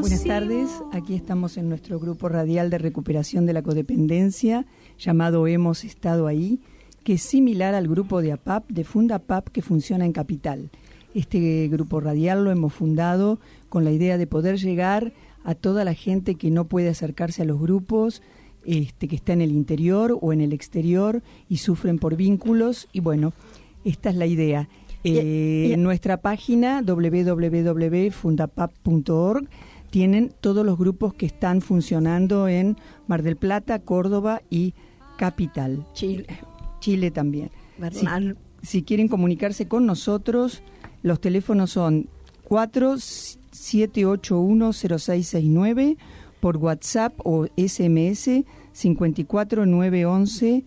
Buenas tardes, aquí estamos en nuestro grupo radial de recuperación de la codependencia, llamado Hemos Estado Ahí, que es similar al grupo de APAP, de Fundapap, que funciona en Capital. Este grupo radial lo hemos fundado con la idea de poder llegar a toda la gente que no puede acercarse a los grupos, que está en el interior o en el exterior y sufren por vínculos, y bueno, esta es la idea. En nuestra página www.fundapap.org tienen todos los grupos que están funcionando en Mar del Plata, Córdoba y Capital. Chile también. Si quieren comunicarse con nosotros, los teléfonos son 47810669 por WhatsApp o SMS 54911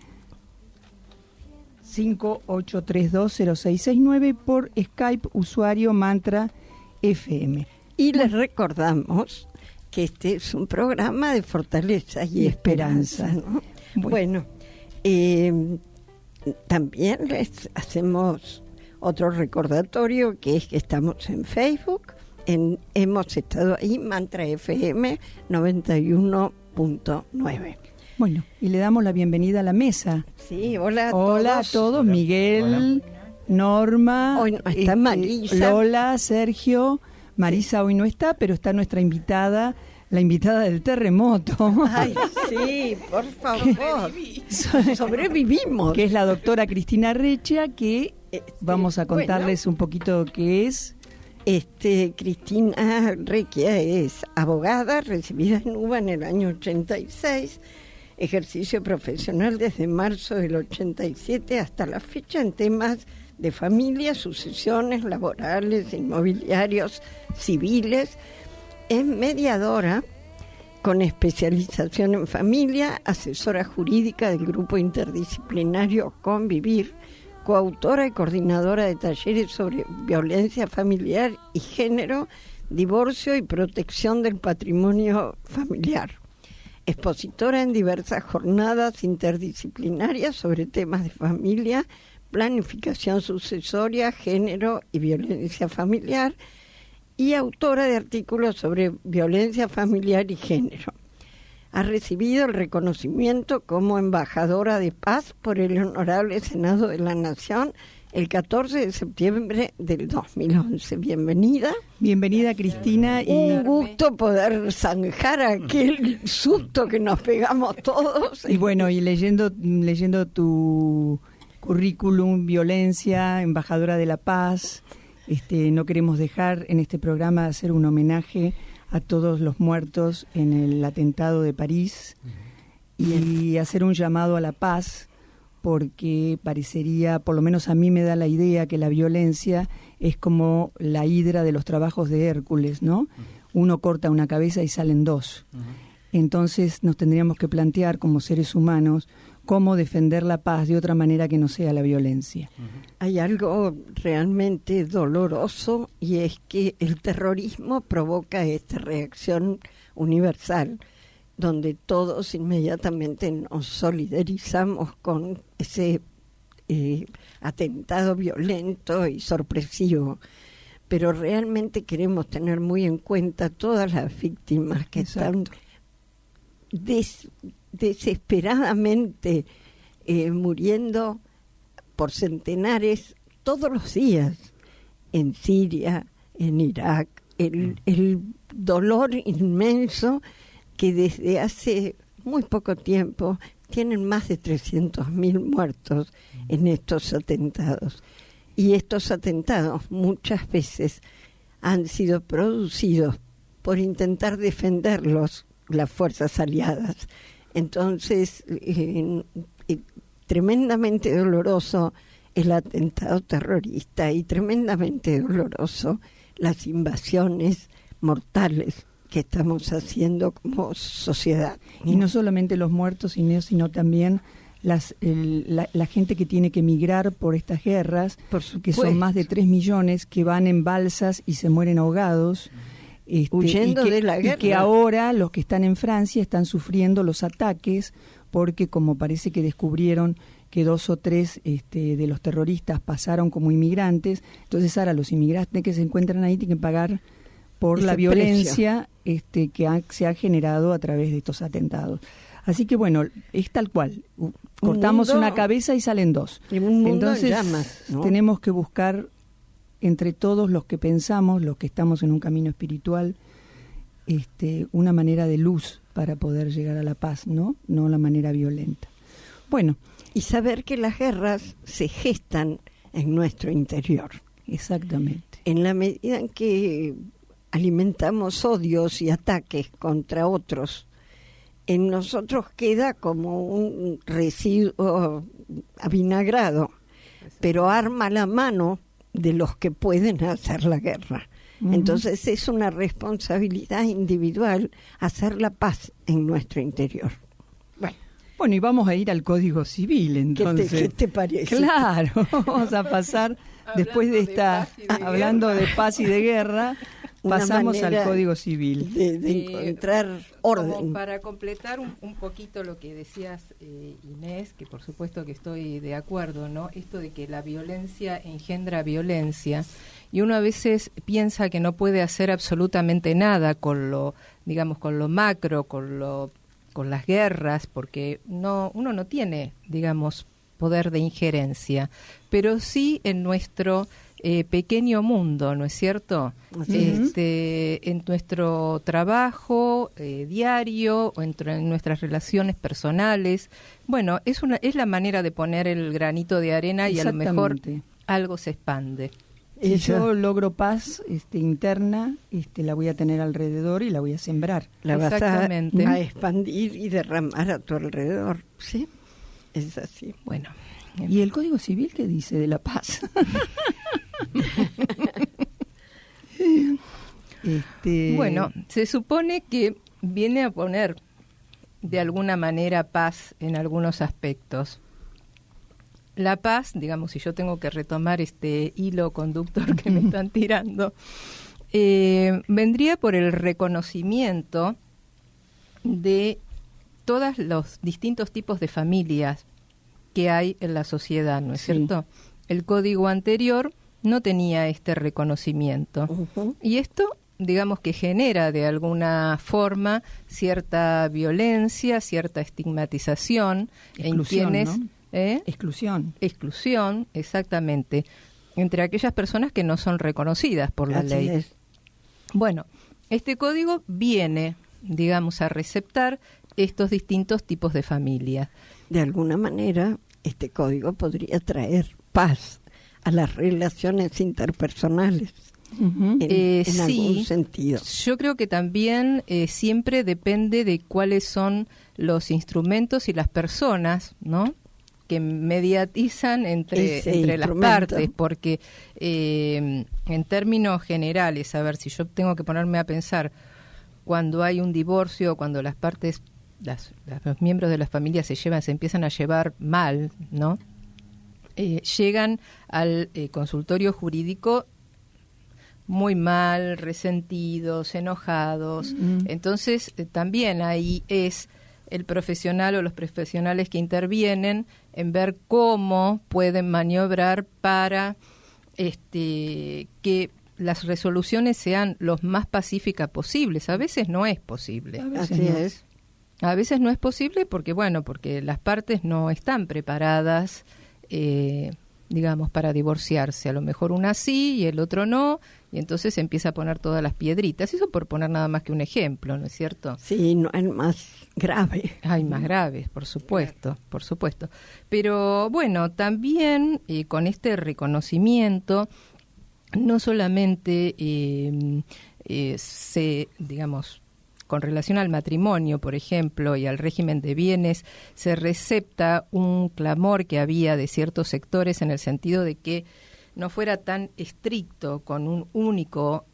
58320669 por Skype, usuario Mantra FM. Y les recordamos que este es un programa de fortaleza y esperanza, ¿no? Bueno, también les hacemos otro recordatorio, que es que estamos en Facebook, Hemos Estado Ahí, Mantra FM 91.9. Bueno, y le damos la bienvenida a la mesa. Sí, hola a todos. Hola a todos, Miguel, hola. Norma, hoy no está Marisa. Lola, Sergio. Marisa hoy no está, pero está nuestra invitada, la invitada del terremoto. Ay, sí, por favor. Sobrevivimos. Que es la doctora Cristina Reccia, que vamos a contarles un poquito qué es. Cristina Reccia es abogada, recibida en UBA en el año 86, ejercicio profesional desde marzo del 87 hasta la fecha en temas de familia, sucesiones, laborales, inmobiliarios, civiles. Es mediadora con especialización en familia, asesora jurídica del grupo interdisciplinario Convivir, coautora y coordinadora de talleres sobre violencia familiar y género, divorcio y protección del patrimonio familiar. Expositora en diversas jornadas interdisciplinarias sobre temas de familia, planificación sucesoria, género y violencia familiar, y autora de artículos sobre violencia familiar y género. Ha recibido el reconocimiento como embajadora de paz por el Honorable Senado de la Nación el 14 de septiembre del 2011. Bienvenida. Bienvenida, Cristina. Un gusto poder zanjar aquel susto que nos pegamos todos. Y bueno, y leyendo tu currículum, violencia, embajadora de la paz, no queremos dejar en este programa hacer un homenaje a todos los muertos en el atentado de París y hacer un llamado a la paz, porque parecería, por lo menos a mí me da la idea, que la violencia es como la hidra de los trabajos de Hércules, ¿no? Uno corta una cabeza y salen dos. Entonces nos tendríamos que plantear como seres humanos cómo defender la paz de otra manera que no sea la violencia. Hay algo realmente doloroso, y es que el terrorismo provoca esta reacción universal, donde todos inmediatamente nos solidarizamos con ese atentado violento y sorpresivo. Pero realmente queremos tener muy en cuenta todas las víctimas que están desesperadamente muriendo por centenares todos los días en Siria, en Irak, el dolor inmenso que desde hace muy poco tiempo tienen más de 300.000 muertos en estos atentados. Y estos atentados muchas veces han sido producidos por intentar defenderlos las fuerzas aliadas. Entonces, tremendamente doloroso el atentado terrorista y tremendamente doloroso las invasiones mortales que estamos haciendo como sociedad. Y no solamente los muertos, sino también la gente que tiene que emigrar por estas guerras, que son más de 3 millones, que van en balsas y se mueren ahogados. Huyendo de la guerra. Y que ahora los que están en Francia están sufriendo los ataques, porque como parece que descubrieron que 2 o 3 de los terroristas pasaron como inmigrantes, entonces ahora los inmigrantes que se encuentran ahí tienen que pagar por ese la violencia que se ha generado a través de estos atentados. Así que bueno, es tal cual. Cortamos una cabeza y salen dos. En un mundo Entonces, en llamas, ¿no? Tenemos que buscar entre todos los que pensamos, los que estamos en un camino espiritual, una manera de luz para poder llegar a la paz, no la manera violenta. Bueno. Y saber que las guerras se gestan en nuestro interior. Exactamente. En la medida en que alimentamos odios y ataques contra otros, en nosotros queda como un residuo avinagrado, pero arma la mano de los que pueden hacer la guerra. Uh-huh. Entonces es una responsabilidad individual hacer la paz en nuestro interior. Bueno, y vamos a ir al Código Civil, entonces. ¿Qué te parece? Claro, vamos a pasar, después de esta, hablando de paz y de guerra, pasamos al Código Civil. De encontrar orden. Como para completar un poquito lo que decías, Inés, que por supuesto que estoy de acuerdo, ¿no? Esto de que la violencia engendra violencia, y uno a veces piensa que no puede hacer absolutamente nada con lo, digamos, con lo macro, con las guerras, porque uno no tiene, digamos, poder de injerencia, pero sí en nuestro pequeño mundo, ¿no es cierto? Uh-huh. En nuestro trabajo diario, o en nuestras relaciones personales. Bueno, es la manera de poner el granito de arena y a lo mejor algo se expande. Si yo logro paz interna, la voy a tener alrededor y la voy a sembrar. La vas a expandir y derramar a tu alrededor, ¿sí? Es así. Bueno. ¿Y el Código Civil qué dice de la paz? Bueno, se supone que viene a poner de alguna manera paz en algunos aspectos. La paz, digamos, si yo tengo que retomar este hilo conductor que me están tirando, vendría por el reconocimiento de todos los distintos tipos de familias que hay en la sociedad, ¿no es cierto? El código anterior no tenía este reconocimiento. Uh-huh. Y esto, digamos, que genera de alguna forma cierta violencia, cierta estigmatización en quienes... ¿no? Exclusión, exactamente, entre aquellas personas que no son reconocidas por la ley. Es. Bueno, este código viene, digamos, a receptar estos distintos tipos de familias. De alguna manera, este código podría traer paz a las relaciones interpersonales. Uh-huh. En algún sentido. Yo creo que también siempre depende de cuáles son los instrumentos y las personas, ¿no?, que mediatizan entre las partes, porque en términos generales, a ver, si yo tengo que ponerme a pensar, cuando hay un divorcio, cuando las partes, los miembros de la familia se empiezan a llevar mal, ¿no? Llegan al consultorio jurídico muy mal, resentidos, enojados. Entonces, también ahí es el profesional o los profesionales que intervienen en ver cómo pueden maniobrar para que las resoluciones sean lo más pacíficas posibles. A veces no es posible. A veces no es posible porque las partes no están preparadas, digamos, para divorciarse. A lo mejor una sí y el otro no, y entonces se empieza a poner todas las piedritas. Eso por poner nada más que un ejemplo, ¿no es cierto? Sí, no hay más grave. Hay más graves, por supuesto, por supuesto. Pero bueno, también con este reconocimiento, no solamente digamos, con relación al matrimonio, por ejemplo, y al régimen de bienes, se recepta un clamor que había de ciertos sectores en el sentido de que no fuera tan estricto con un único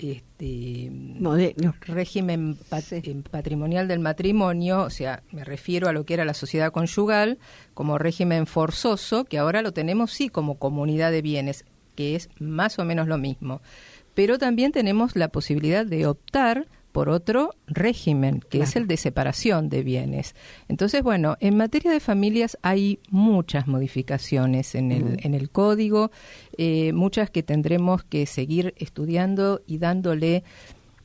modelo, régimen patrimonial del matrimonio, o sea, me refiero a lo que era la sociedad conyugal como régimen forzoso, que ahora lo tenemos sí como comunidad de bienes, que es más o menos lo mismo. Pero también tenemos la posibilidad de optar por otro régimen, que es el de separación de bienes. Entonces, bueno, en materia de familias hay muchas modificaciones en el código, muchas que tendremos que seguir estudiando y dándole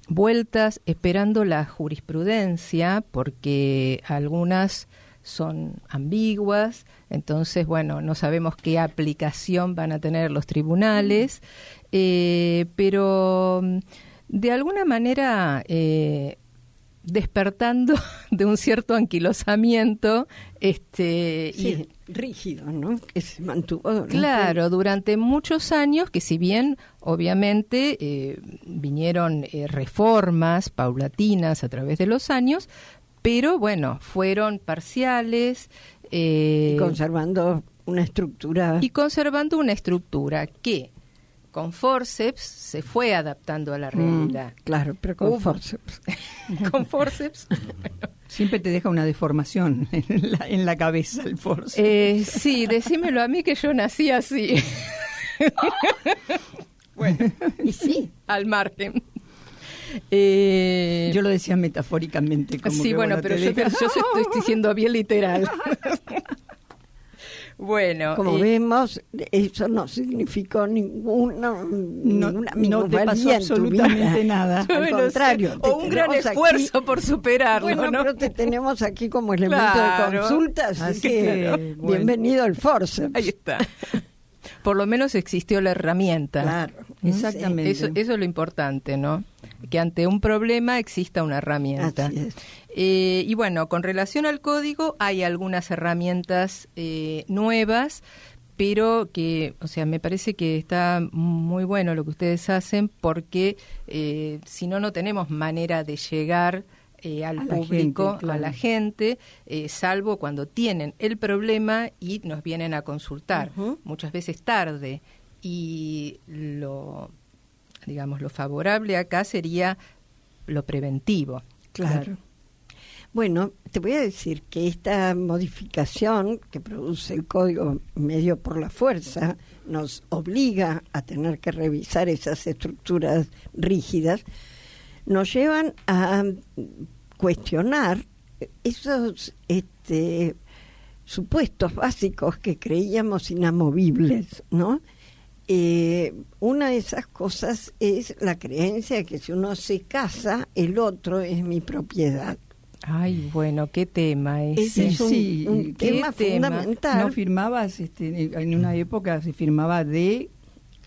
vueltas, esperando la jurisprudencia, porque algunas son ambiguas, entonces, bueno, no sabemos qué aplicación van a tener los tribunales, pero de alguna manera despertando de un cierto anquilosamiento, sí, rígido, ¿no? Que se mantuvo durante muchos años, que si bien obviamente vinieron reformas paulatinas a través de los años, pero bueno, fueron parciales. Y conservando una estructura. Y conservando una estructura que con forceps se fue adaptando a la realidad. Claro, pero con forceps. Con forceps. Siempre te deja una deformación en la cabeza el forceps. Sí, decímelo a mí que yo nací así. Bueno, y sí, al margen. Yo lo decía metafóricamente. Como sí, que, bueno, pero yo estoy diciendo bien literal. Bueno, como vemos, eso no significó ninguna no te pasó absolutamente nada. Al contrario, o un gran esfuerzo por superarlo. Bueno, ¿no? pero te tenemos aquí como elemento de consulta, así que bueno. Bienvenido al forceps. Ahí está. Por lo menos existió la herramienta. Claro, exactamente. Eso es lo importante, ¿no? Que ante un problema exista una herramienta. Así es. Y bueno, con relación al código hay algunas herramientas nuevas, pero que, o sea, me parece que está muy bueno lo que ustedes hacen, porque si no, no tenemos manera de llegar al público, gente, claro. A la gente, salvo cuando tienen el problema y nos vienen a consultar, muchas veces tarde. Y lo favorable acá sería lo preventivo. Claro. Bueno, te voy a decir que esta modificación que produce el código medio por la fuerza nos obliga a tener que revisar esas estructuras rígidas, nos llevan a cuestionar esos supuestos básicos que creíamos inamovibles, ¿no? Una de esas cosas es la creencia de que si uno se casa, el otro es mi propiedad. Ay, bueno, qué tema ese. Es un tema fundamental. No firmabas, en una época se firmaba de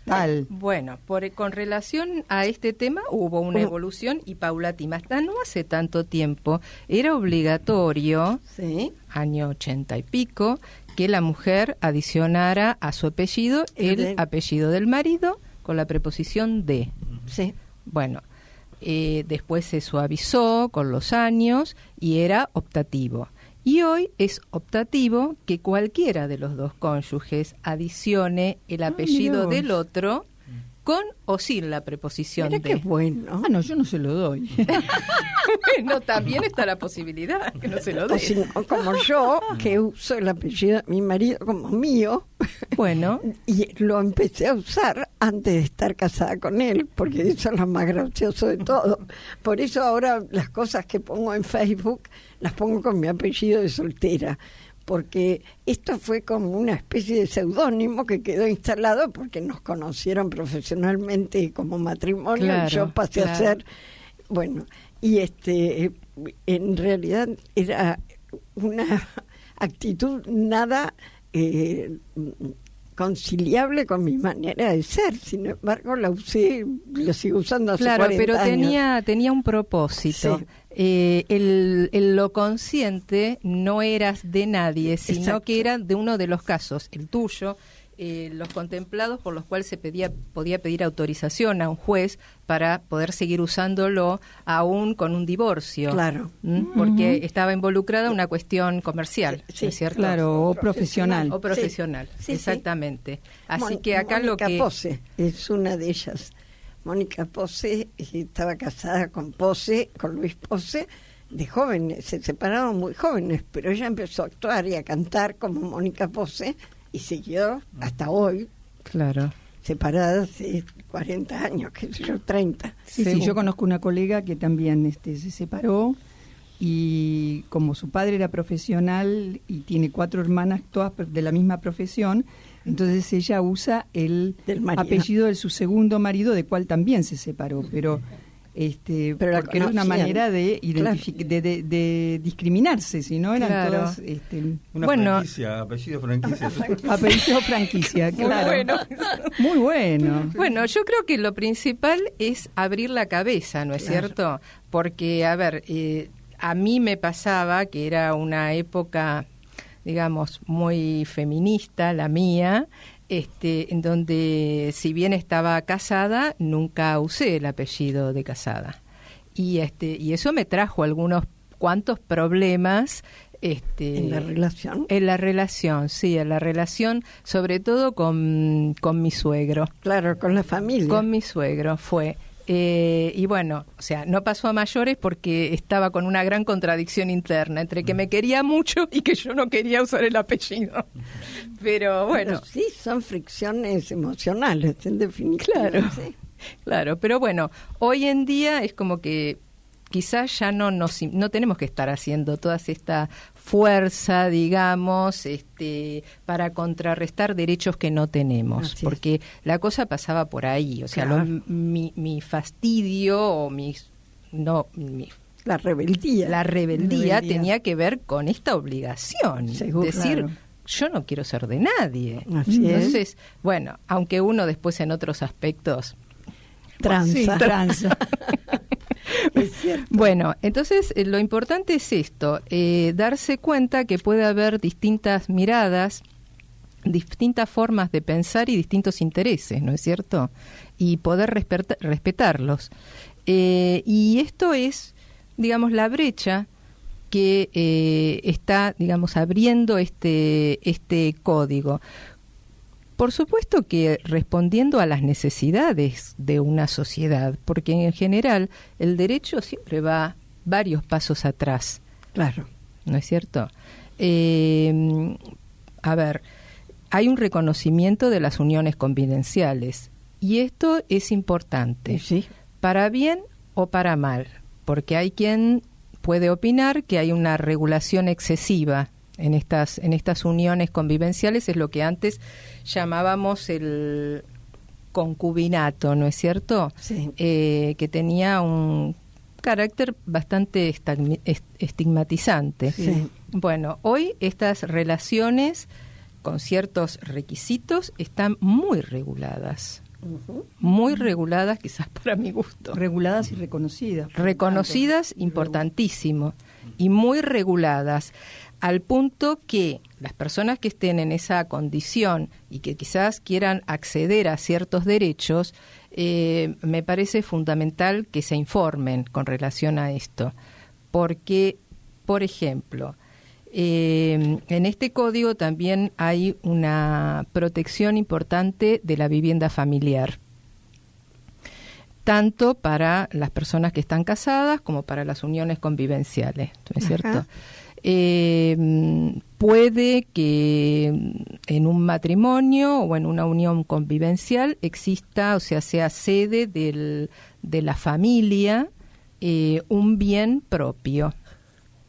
tal. Bueno, con relación a este tema hubo una evolución y paulatina. Hasta no hace tanto tiempo era obligatorio, ¿sí? Año 80 y pico, que la mujer adicionara a su apellido el apellido del marido con la preposición de. Sí. Bueno, después se suavizó con los años y era optativo. Y hoy es optativo que cualquiera de los dos cónyuges adicione el apellido del otro con o sin la preposición de. Qué bueno. No, yo no se lo doy. Bueno, también está la posibilidad que no se lo dé. Como yo, que uso el apellido de mi marido como mío. Bueno. Y lo empecé a usar antes de estar casada con él, porque eso es lo más gracioso de todo. Por eso ahora las cosas que pongo en Facebook las pongo con mi apellido de soltera, porque esto fue como una especie de seudónimo que quedó instalado porque nos conocieron profesionalmente como matrimonio, claro, y yo pasé a ser, bueno, y en realidad era una actitud nada conciliable con mi manera de ser. Sin embargo, la usé, la sigo usando hace 40 años. Claro, pero tenía un propósito. Sí. Lo consciente no eras de nadie, sino Exacto. que era de uno de los casos, el tuyo, los contemplados por los cuales se podía pedir autorización a un juez para poder seguir usándolo aún con un divorcio. Claro. Porque estaba involucrada una cuestión comercial, sí, ¿no es cierto? Claro, o profesional. O profesional, sí, exactamente. Así que acá Mónica lo que... Pose es una de ellas. Mónica Pose estaba casada con Luis Pose, de jóvenes, se separaron muy jóvenes, pero ella empezó a actuar y a cantar como Mónica Pose y siguió hasta hoy. Claro. Separada hace 40 años, qué sé yo, 30. Sí, yo conozco una colega que también se separó y como su padre era profesional y tiene 4 hermanas todas de la misma profesión, entonces ella usa el apellido de su segundo marido, de cual también se separó, pero pero porque era una manera de, de discriminarse, si no eran todos... Una franquicia, apellido franquicia. Apellido franquicia, claro. Muy bueno. Muy bueno. Bueno, yo creo que lo principal es abrir la cabeza, ¿no es cierto? Porque, a ver, a mí me pasaba que era una época, digamos, muy feminista, la mía, en donde, si bien estaba casada, nunca usé el apellido de casada. Y eso me trajo algunos cuantos problemas. ¿En la relación? En la relación, sí, en la relación, sobre todo con mi suegro. Claro, con la familia. Con mi suegro fue. Y bueno, o sea, no pasó a mayores porque estaba con una gran contradicción interna entre que me quería mucho y que yo no quería usar el apellido. Pero bueno. Pero sí, son fricciones emocionales, en definitiva. Claro, sí. Claro, pero bueno, hoy en día es como que quizás ya no tenemos que estar haciendo toda esta fuerza, digamos, para contrarrestar derechos que no tenemos, porque la cosa pasaba por ahí, o sea, mi fastidio o la rebeldía tenía que ver con esta obligación, decir, yo no quiero ser de nadie. Entonces, bueno, aunque uno después en otros aspectos tranza. Es cierto. Bueno, entonces lo importante es esto, darse cuenta que puede haber distintas miradas, distintas formas de pensar y distintos intereses, ¿no es cierto? Y poder respetarlos. Y esto es, digamos, la brecha que está, digamos, abriendo este código. Por supuesto que respondiendo a las necesidades de una sociedad, porque en general el derecho siempre va varios pasos atrás. Claro. ¿No es cierto? A ver, hay un reconocimiento de las uniones convivenciales y esto es importante, para bien o para mal, porque hay quien puede opinar que hay una regulación excesiva en estas uniones convivenciales, es lo que antes llamábamos el concubinato, ¿no es cierto? Sí. Que tenía un carácter bastante estigmatizante. Sí. Bueno, hoy estas relaciones con ciertos requisitos están muy reguladas. Muy reguladas, quizás para mi gusto. Reguladas y reconocidas. Reconocidas, importantísimo. Y muy reguladas, al punto que las personas que estén en esa condición y que quizás quieran acceder a ciertos derechos, me parece fundamental que se informen con relación a esto. Porque, por ejemplo, en este código también hay una protección importante de la vivienda familiar, tanto para las personas que están casadas como para las uniones convivenciales, ¿no es cierto? Puede que en un matrimonio o en una unión convivencial exista, o sea sede de la familia, un bien propio.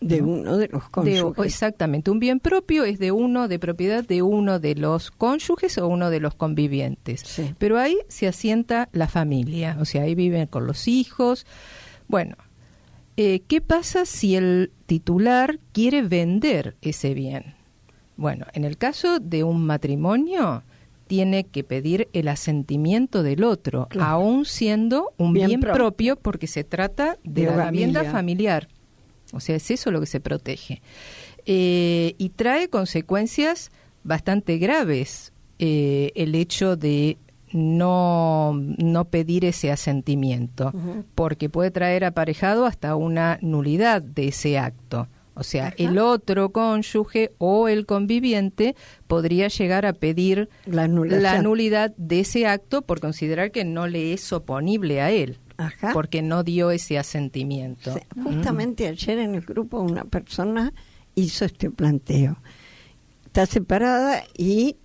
De uno de los cónyuges. Exactamente, un bien propio es de propiedad de uno de los cónyuges o uno de los convivientes. Sí. Pero ahí se asienta la familia, o sea, ahí viven con los hijos. Bueno, ¿qué pasa si el titular quiere vender ese bien? Bueno, en el caso de un matrimonio, tiene que pedir el asentimiento del otro, claro, aún siendo un bien propio, porque se trata de la vivienda familiar. O sea, es eso lo que se protege. Y trae consecuencias bastante graves el hecho de no pedir ese asentimiento, porque puede traer aparejado hasta una nulidad de ese acto. O sea, el otro cónyuge o el conviviente podría llegar a pedir la nulidad de ese acto por considerar que no le es oponible a él. Porque no dio ese asentimiento. Sí, justamente ayer en el grupo una persona hizo este planteo. Está separada y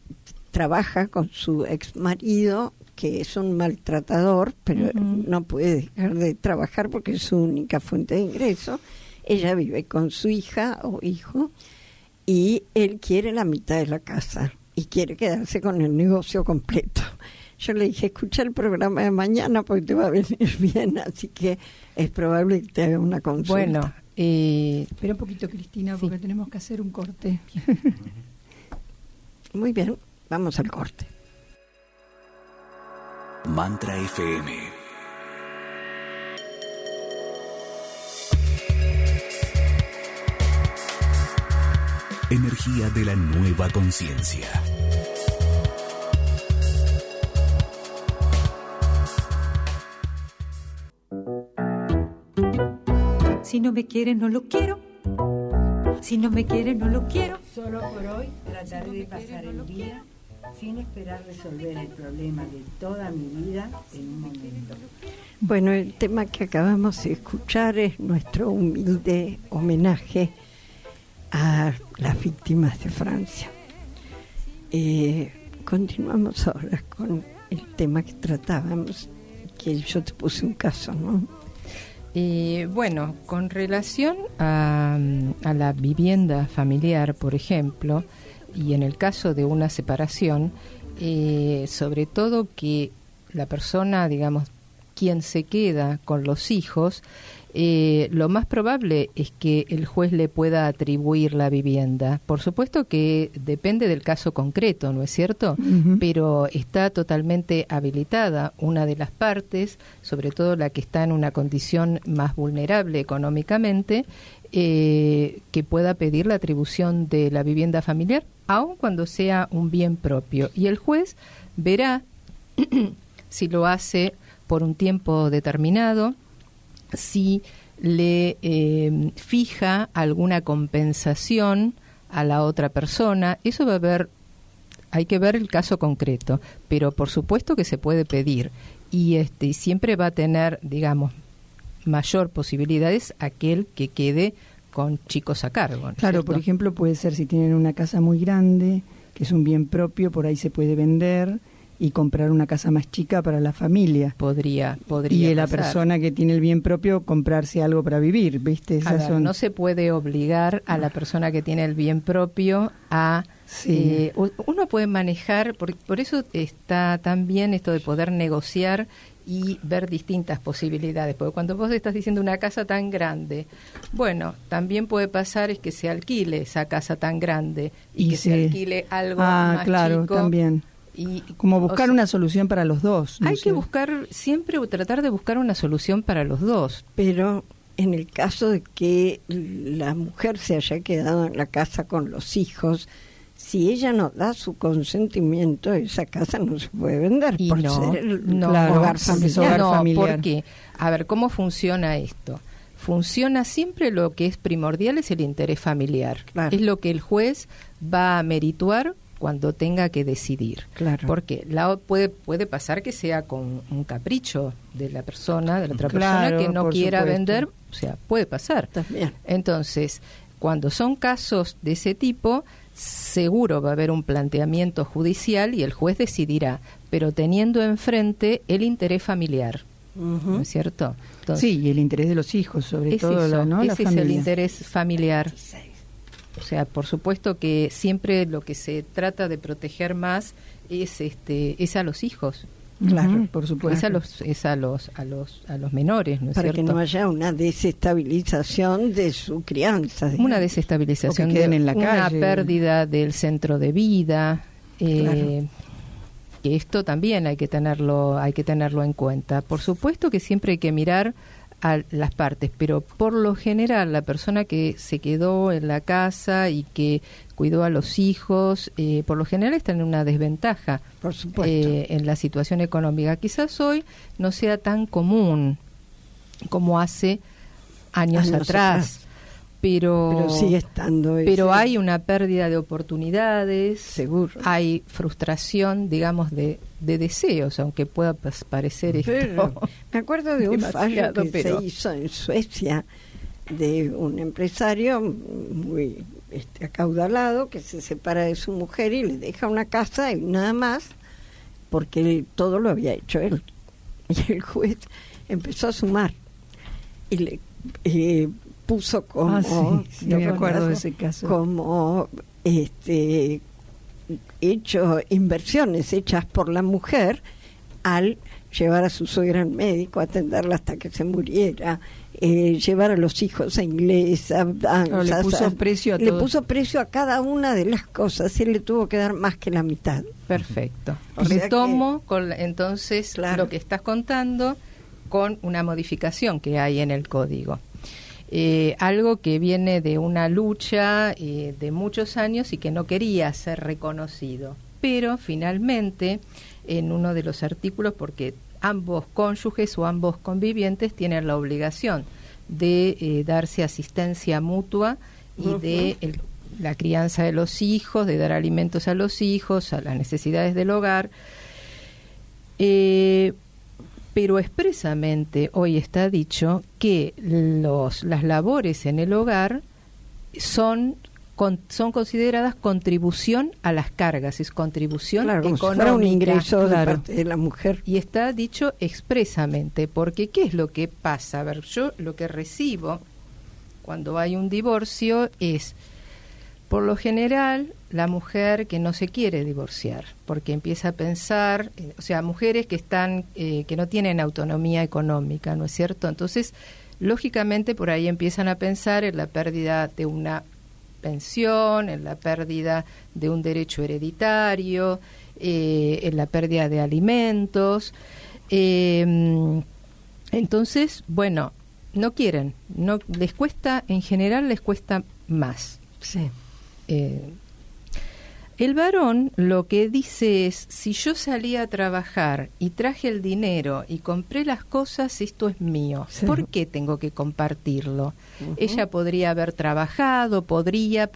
trabaja con su exmarido, que es un maltratador, pero no puede dejar de trabajar porque es su única fuente de ingreso. Ella vive con su hija o hijo y él quiere la mitad de la casa y quiere quedarse con el negocio completo. Yo le dije, escucha el programa de mañana porque te va a venir bien, así que es probable que te haga una consulta. Bueno, espera un poquito, Cristina, porque tenemos que hacer un corte. Muy bien, vamos al corte. Mantra FM. Energía de la nueva conciencia. Si no me quiere, no lo quiero. Si no me quiere, no lo quiero. Solo por hoy trataré de pasar el día sin esperar resolver el problema de toda mi vida en un momento. Bueno, el tema que acabamos de escuchar es nuestro humilde homenaje a las víctimas de Francia. Continuamos ahora con el tema que tratábamos, que yo te puse un caso, ¿no? Bueno, con relación a la vivienda familiar, por ejemplo, y en el caso de una separación, sobre todo que la persona, digamos, quien se queda con los hijos, lo más probable es que el juez le pueda atribuir la vivienda. Por supuesto que depende del caso concreto, ¿no es cierto? Uh-huh. Pero está totalmente habilitada una de las partes, sobre todo la que está en una condición más vulnerable económicamente, que pueda pedir la atribución de la vivienda familiar, aun cuando sea un bien propio. Y el juez verá si lo hace por un tiempo determinado, si le fija alguna compensación a la otra persona. Eso va a haber, hay que ver el caso concreto, pero por supuesto que se puede pedir y siempre va a tener, digamos, mayor posibilidades aquel que quede con chicos a cargo, ¿no? Claro, ¿cierto? por ejemplo, puede ser si tienen una casa muy grande, que es un bien propio, por ahí se puede vender y comprar una casa más chica para la familia. Podría y la pasar. persona que tiene el bien propio comprarse algo para vivir, ¿viste? No se puede obligar a la persona que tiene el bien propio a... Sí. Uno puede manejar, por eso está tan bien esto de poder negociar y ver distintas posibilidades, porque cuando vos estás diciendo una casa tan grande, bueno, también puede pasar es que se alquile esa casa tan grande y que se alquile algo más claro, chico. También. Y, como buscar una solución para los dos. Hay que buscar, siempre tratar de buscar una solución para los dos. Pero en el caso de que la mujer se haya quedado en la casa con los hijos, si ella no da su consentimiento, esa casa no se puede vender y por ser el hogar familiar. Porque, a ver, ¿cómo funciona esto? Funciona siempre lo que es primordial, es el interés familiar. Claro. Es lo que el juez va a merituar cuando tenga que decidir. Claro. Porque puede pasar que sea con un capricho de la persona, de la otra claro, persona que no quiera supuesto. vender, o sea, puede pasar. También. Entonces, cuando son casos de ese tipo, seguro va a haber un planteamiento judicial y el juez decidirá, pero teniendo enfrente el interés familiar. ¿No es cierto? Entonces, sí, y el interés de los hijos, sobre todo, ¿no? Ese es el interés familiar. O sea, por supuesto que siempre lo que se trata de proteger más es a los hijos. Claro, por supuesto. Es a los menores, ¿no es para cierto? Que no haya una desestabilización de su crianza. Digamos. Una desestabilización, en la una calle. pérdida del centro de vida. Claro. Que esto también hay que tenerlo en cuenta. Por supuesto que siempre hay que mirar a las partes, pero por lo general la persona que se quedó en la casa y que cuidó a los hijos, por lo general está en una desventaja. Por supuesto. En la situación económica. Quizás hoy no sea tan común como hace años atrás. Pero sigue estando. Pero hay una pérdida de oportunidades. Seguro. Hay frustración, digamos, de deseos, aunque pueda parecer esto. Me acuerdo de un fallo que se hizo en Suecia de un empresario muy acaudalado que se separa de su mujer y le deja una casa y nada más, porque todo lo había hecho él. Y el juez empezó a sumar y le puso como me acuerdo de ese caso, como hecho inversiones hechas por la mujer al llevar a su suegra al médico, atenderla hasta que se muriera, llevar a los hijos a inglés, a danzas, le puso precio a le puso precio a cada una de las cosas y le tuvo que dar más que la mitad. Perfecto. O sea Retomo entonces claro, lo que estás contando con una modificación que hay en el código. Algo que viene de una lucha de muchos años y que no quería ser reconocido. Pero finalmente, en uno de los artículos, porque ambos cónyuges o ambos convivientes tienen la obligación de darse asistencia mutua y de la crianza de los hijos, de dar alimentos a los hijos, a las necesidades del hogar. Pero expresamente hoy está dicho que las labores en el hogar son consideradas contribución a las cargas, es contribución económica. Como si fuera un ingreso de parte de la mujer. Y está dicho expresamente, porque ¿qué es lo que pasa? A ver, yo lo que recibo cuando hay un divorcio es, por lo general, la mujer que no se quiere divorciar, porque empieza a pensar, o sea, mujeres que están, que no tienen autonomía económica, ¿no es cierto? Entonces, lógicamente, por ahí empiezan a pensar en la pérdida de una pensión, en la pérdida de un derecho hereditario, en la pérdida de alimentos. Entonces, bueno, no quieren, no les cuesta, en general les cuesta más. Sí. El varón lo que dice es, si yo salí a trabajar y traje el dinero y compré las cosas, esto es mío. Sí. ¿Por qué tengo que compartirlo? Ella podría haber trabajado, podría.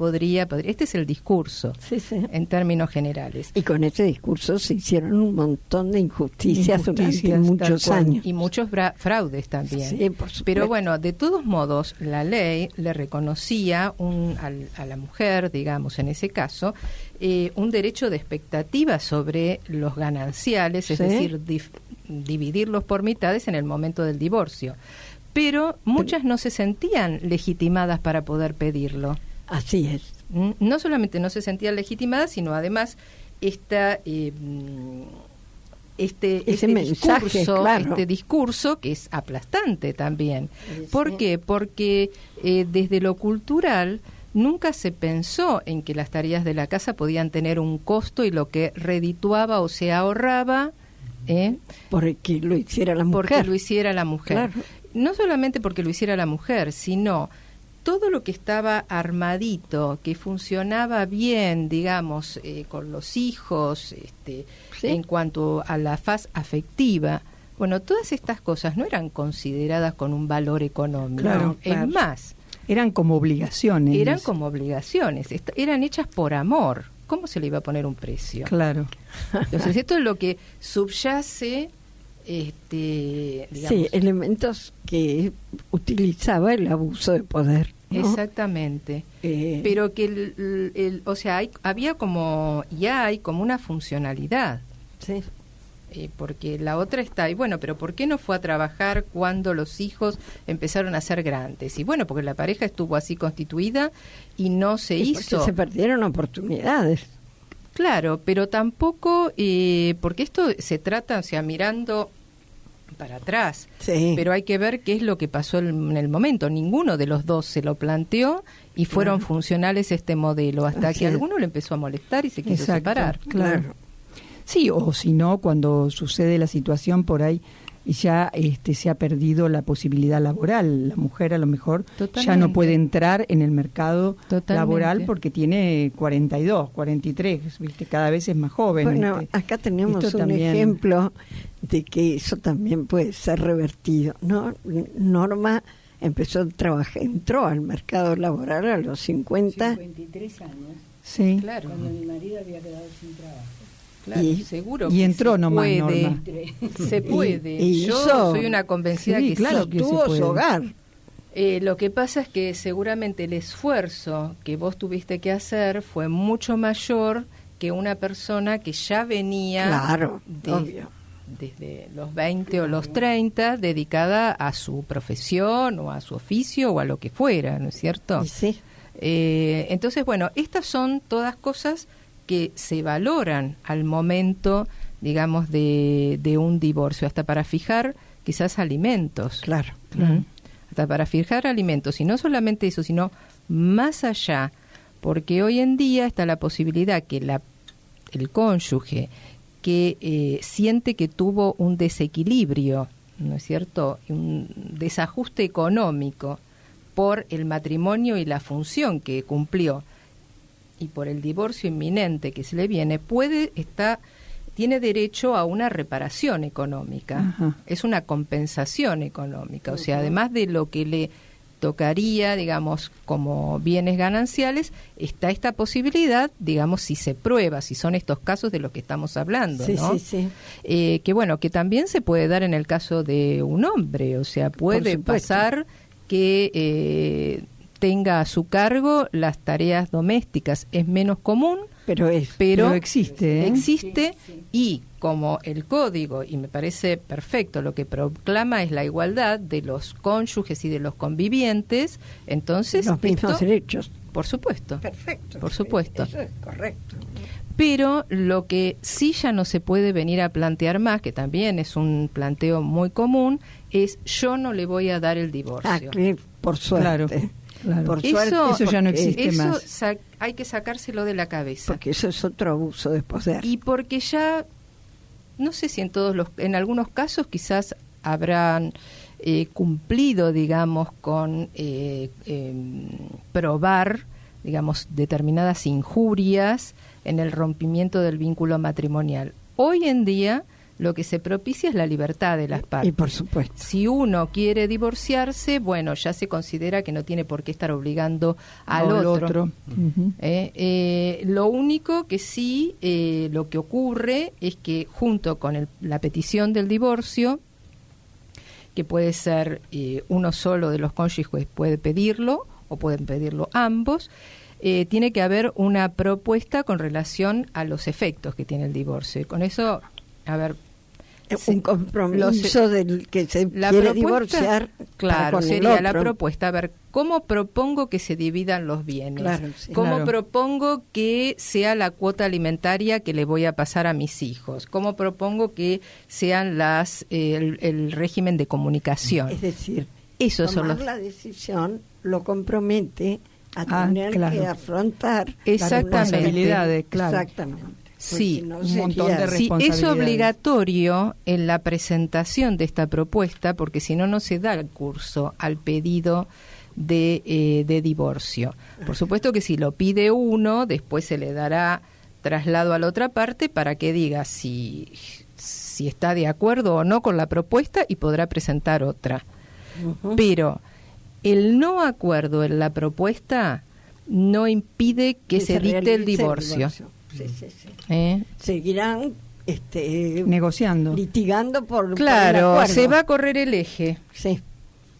Este es el discurso, sí. En términos generales. Y con ese discurso se hicieron un montón de injusticias durante muchos años. Y muchos fraudes también. Sí, por supuesto. Pero bueno, de todos modos, la ley le reconocía a la mujer, digamos, en ese caso, un derecho de expectativa sobre los gananciales, es decir, dividirlos por mitades en el momento del divorcio. Pero muchas no se sentían legitimadas para poder pedirlo. Así es. No solamente no se sentían legitimadas, sino además este discurso que es aplastante también. ¿Por qué? Porque desde lo cultural nunca se pensó en que las tareas de la casa podían tener un costo y lo que redituaba o se ahorraba porque lo hiciera la mujer. Porque lo hiciera la mujer. Claro. No solamente porque lo hiciera la mujer, sino todo lo que estaba armadito, que funcionaba bien, digamos, con los hijos, en cuanto a la faz afectiva. Bueno, todas estas cosas no eran consideradas con un valor económico. Claro. Es más, eran como obligaciones. Eran hechas por amor. ¿Cómo se le iba a poner un precio? Claro. Entonces, esto es lo que subyace, digamos, sí, elementos que utilizaba el abuso de poder, ¿no? Exactamente. Pero que, o sea, hay como una funcionalidad. Sí. Porque la otra está, y bueno, pero ¿por qué no fue a trabajar cuando los hijos empezaron a ser grandes? Y bueno, porque la pareja estuvo así constituida y no se hizo. Porque se perdieron oportunidades. Claro, pero tampoco, porque esto se trata, o sea, mirando para atrás, sí. Pero hay que ver qué es lo que pasó en el momento. Ninguno de los dos se lo planteó y fueron funcionales este modelo, hasta que alguno le empezó a molestar y se quiso separar. Claro. Sí, o si no, cuando sucede la situación por ahí ya se ha perdido la posibilidad laboral. La mujer a lo mejor ya no puede entrar en el mercado laboral porque tiene 42, 43, ¿viste? Cada vez es más joven. Bueno, acá tenemos un ejemplo de que eso también puede ser revertido, ¿no? Norma entró al mercado laboral a los 53 años. Sí. Claro. Cuando mi marido había quedado sin trabajo. Claro, seguro. Y entró nomás, puede, Norma. Se puede. Y yo soy una convencida que claro, sí. Que tuvo su hogar. Lo que pasa es que seguramente el esfuerzo que vos tuviste que hacer fue mucho mayor que una persona que ya venía desde los 20 o los 30 dedicada a su profesión o a su oficio o a lo que fuera, ¿no es cierto? Sí. Entonces, bueno, estas son todas cosas que se valoran al momento digamos, de un divorcio, hasta para fijar quizás alimentos. Claro. Hasta para fijar alimentos, y no solamente eso, sino más allá, porque hoy en día está la posibilidad que el cónyuge que siente que tuvo un desequilibrio, ¿no es cierto?, un desajuste económico por el matrimonio y la función que cumplió, y por el divorcio inminente que se le viene, tiene derecho a una reparación económica. Ajá. Es una compensación económica, o sea, además de lo que le tocaría, digamos, como bienes gananciales, está esta posibilidad, digamos, si se prueba, si son estos casos de los que estamos hablando, ¿no? Sí. Que bueno, que también se puede dar en el caso de un hombre, o sea, puede pasar que tenga a su cargo las tareas domésticas. Es menos común, pero existe. Existe, y como el código, y me parece perfecto, lo que proclama es la igualdad de los cónyuges y de los convivientes, entonces los mismos derechos. Por supuesto. Perfecto. Por supuesto. Eso es correcto. Pero lo que sí ya no se puede venir a plantear más, que también es un planteo muy común, es yo no le voy a dar el divorcio. Por suerte. Claro. Por suerte, eso ya no existe más. Hay que sacárselo de la cabeza. Porque eso es otro abuso de poder. Y porque ya, no sé si en algunos casos quizás habrán cumplido, digamos, con probar, digamos, determinadas injurias en el rompimiento del vínculo matrimonial. Hoy en día lo que se propicia es la libertad de las partes. Y por supuesto. Si uno quiere divorciarse, bueno, ya se considera que no tiene por qué estar obligando al otro. Uh-huh. Lo único que sí, lo que ocurre es que junto con la petición del divorcio, que puede ser uno solo de los cónyuges puede pedirlo, o pueden pedirlo ambos, tiene que haber una propuesta con relación a los efectos que tiene el divorcio. Y con eso, a ver, un compromiso del que se quiere divorciar. Claro, sería la propuesta. A ver, ¿cómo propongo que se dividan los bienes? Claro, sí, ¿Cómo propongo que sea la cuota alimentaria que le voy a pasar a mis hijos? ¿Cómo propongo que sean el régimen de comunicación? Es decir, tomar la decisión lo compromete a tener que afrontar responsabilidades, claro. Exactamente. Sí, no un montón de responsabilidades. Sí, es obligatorio en la presentación de esta propuesta, porque si no, no se da el curso al pedido de divorcio. Por supuesto que si lo pide uno, después se le dará traslado a la otra parte para que diga si está de acuerdo o no con la propuesta y podrá presentar otra. Uh-huh. Pero el no acuerdo en la propuesta no impide que se dicte el divorcio. Sí. Seguirán negociando, litigando por claro, se va a correr el eje. Sí.